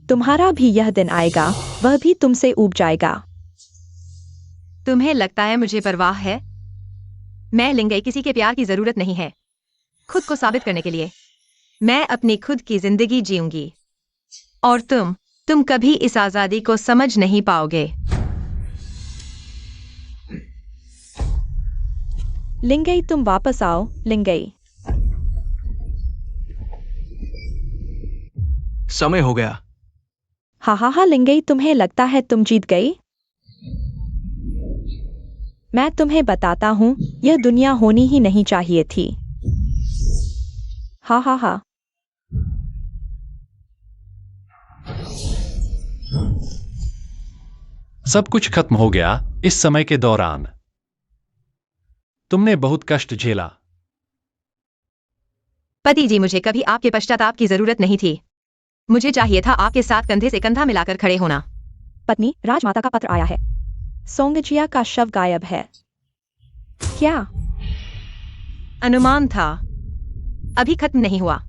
तुम्हारा भी यह दिन आएगा, वह भी तुमसे ऊब जाएगा। तुम्हें लगता है मुझे परवाह है? मैं लिंगई, किसी के प्यार की जरूरत नहीं है खुद को साबित करने के लिए। मैं अपनी खुद की जिंदगी जीऊंगी और तुम कभी इस आजादी को समझ नहीं पाओगे। लिंगई तुम वापस आओ, लिंगई। समय हो गया। हा लिंगई, तुम्हें लगता है तुम जीत गई? मैं तुम्हें बताता हूं, यह दुनिया होनी ही नहीं चाहिए थी। हा। सब कुछ खत्म हो गया। इस समय के दौरान तुमने बहुत कष्ट झेला। पति जी, मुझे कभी आपके पश्चाताप की जरूरत नहीं थी। मुझे चाहिए था आपके साथ कंधे से कंधा मिलाकर खड़े होना। पत्नी, राजमाता का पत्र आया है। सोंगजिया का शव गायब है। क्या? अनुमान था, अभी खत्म नहीं हुआ।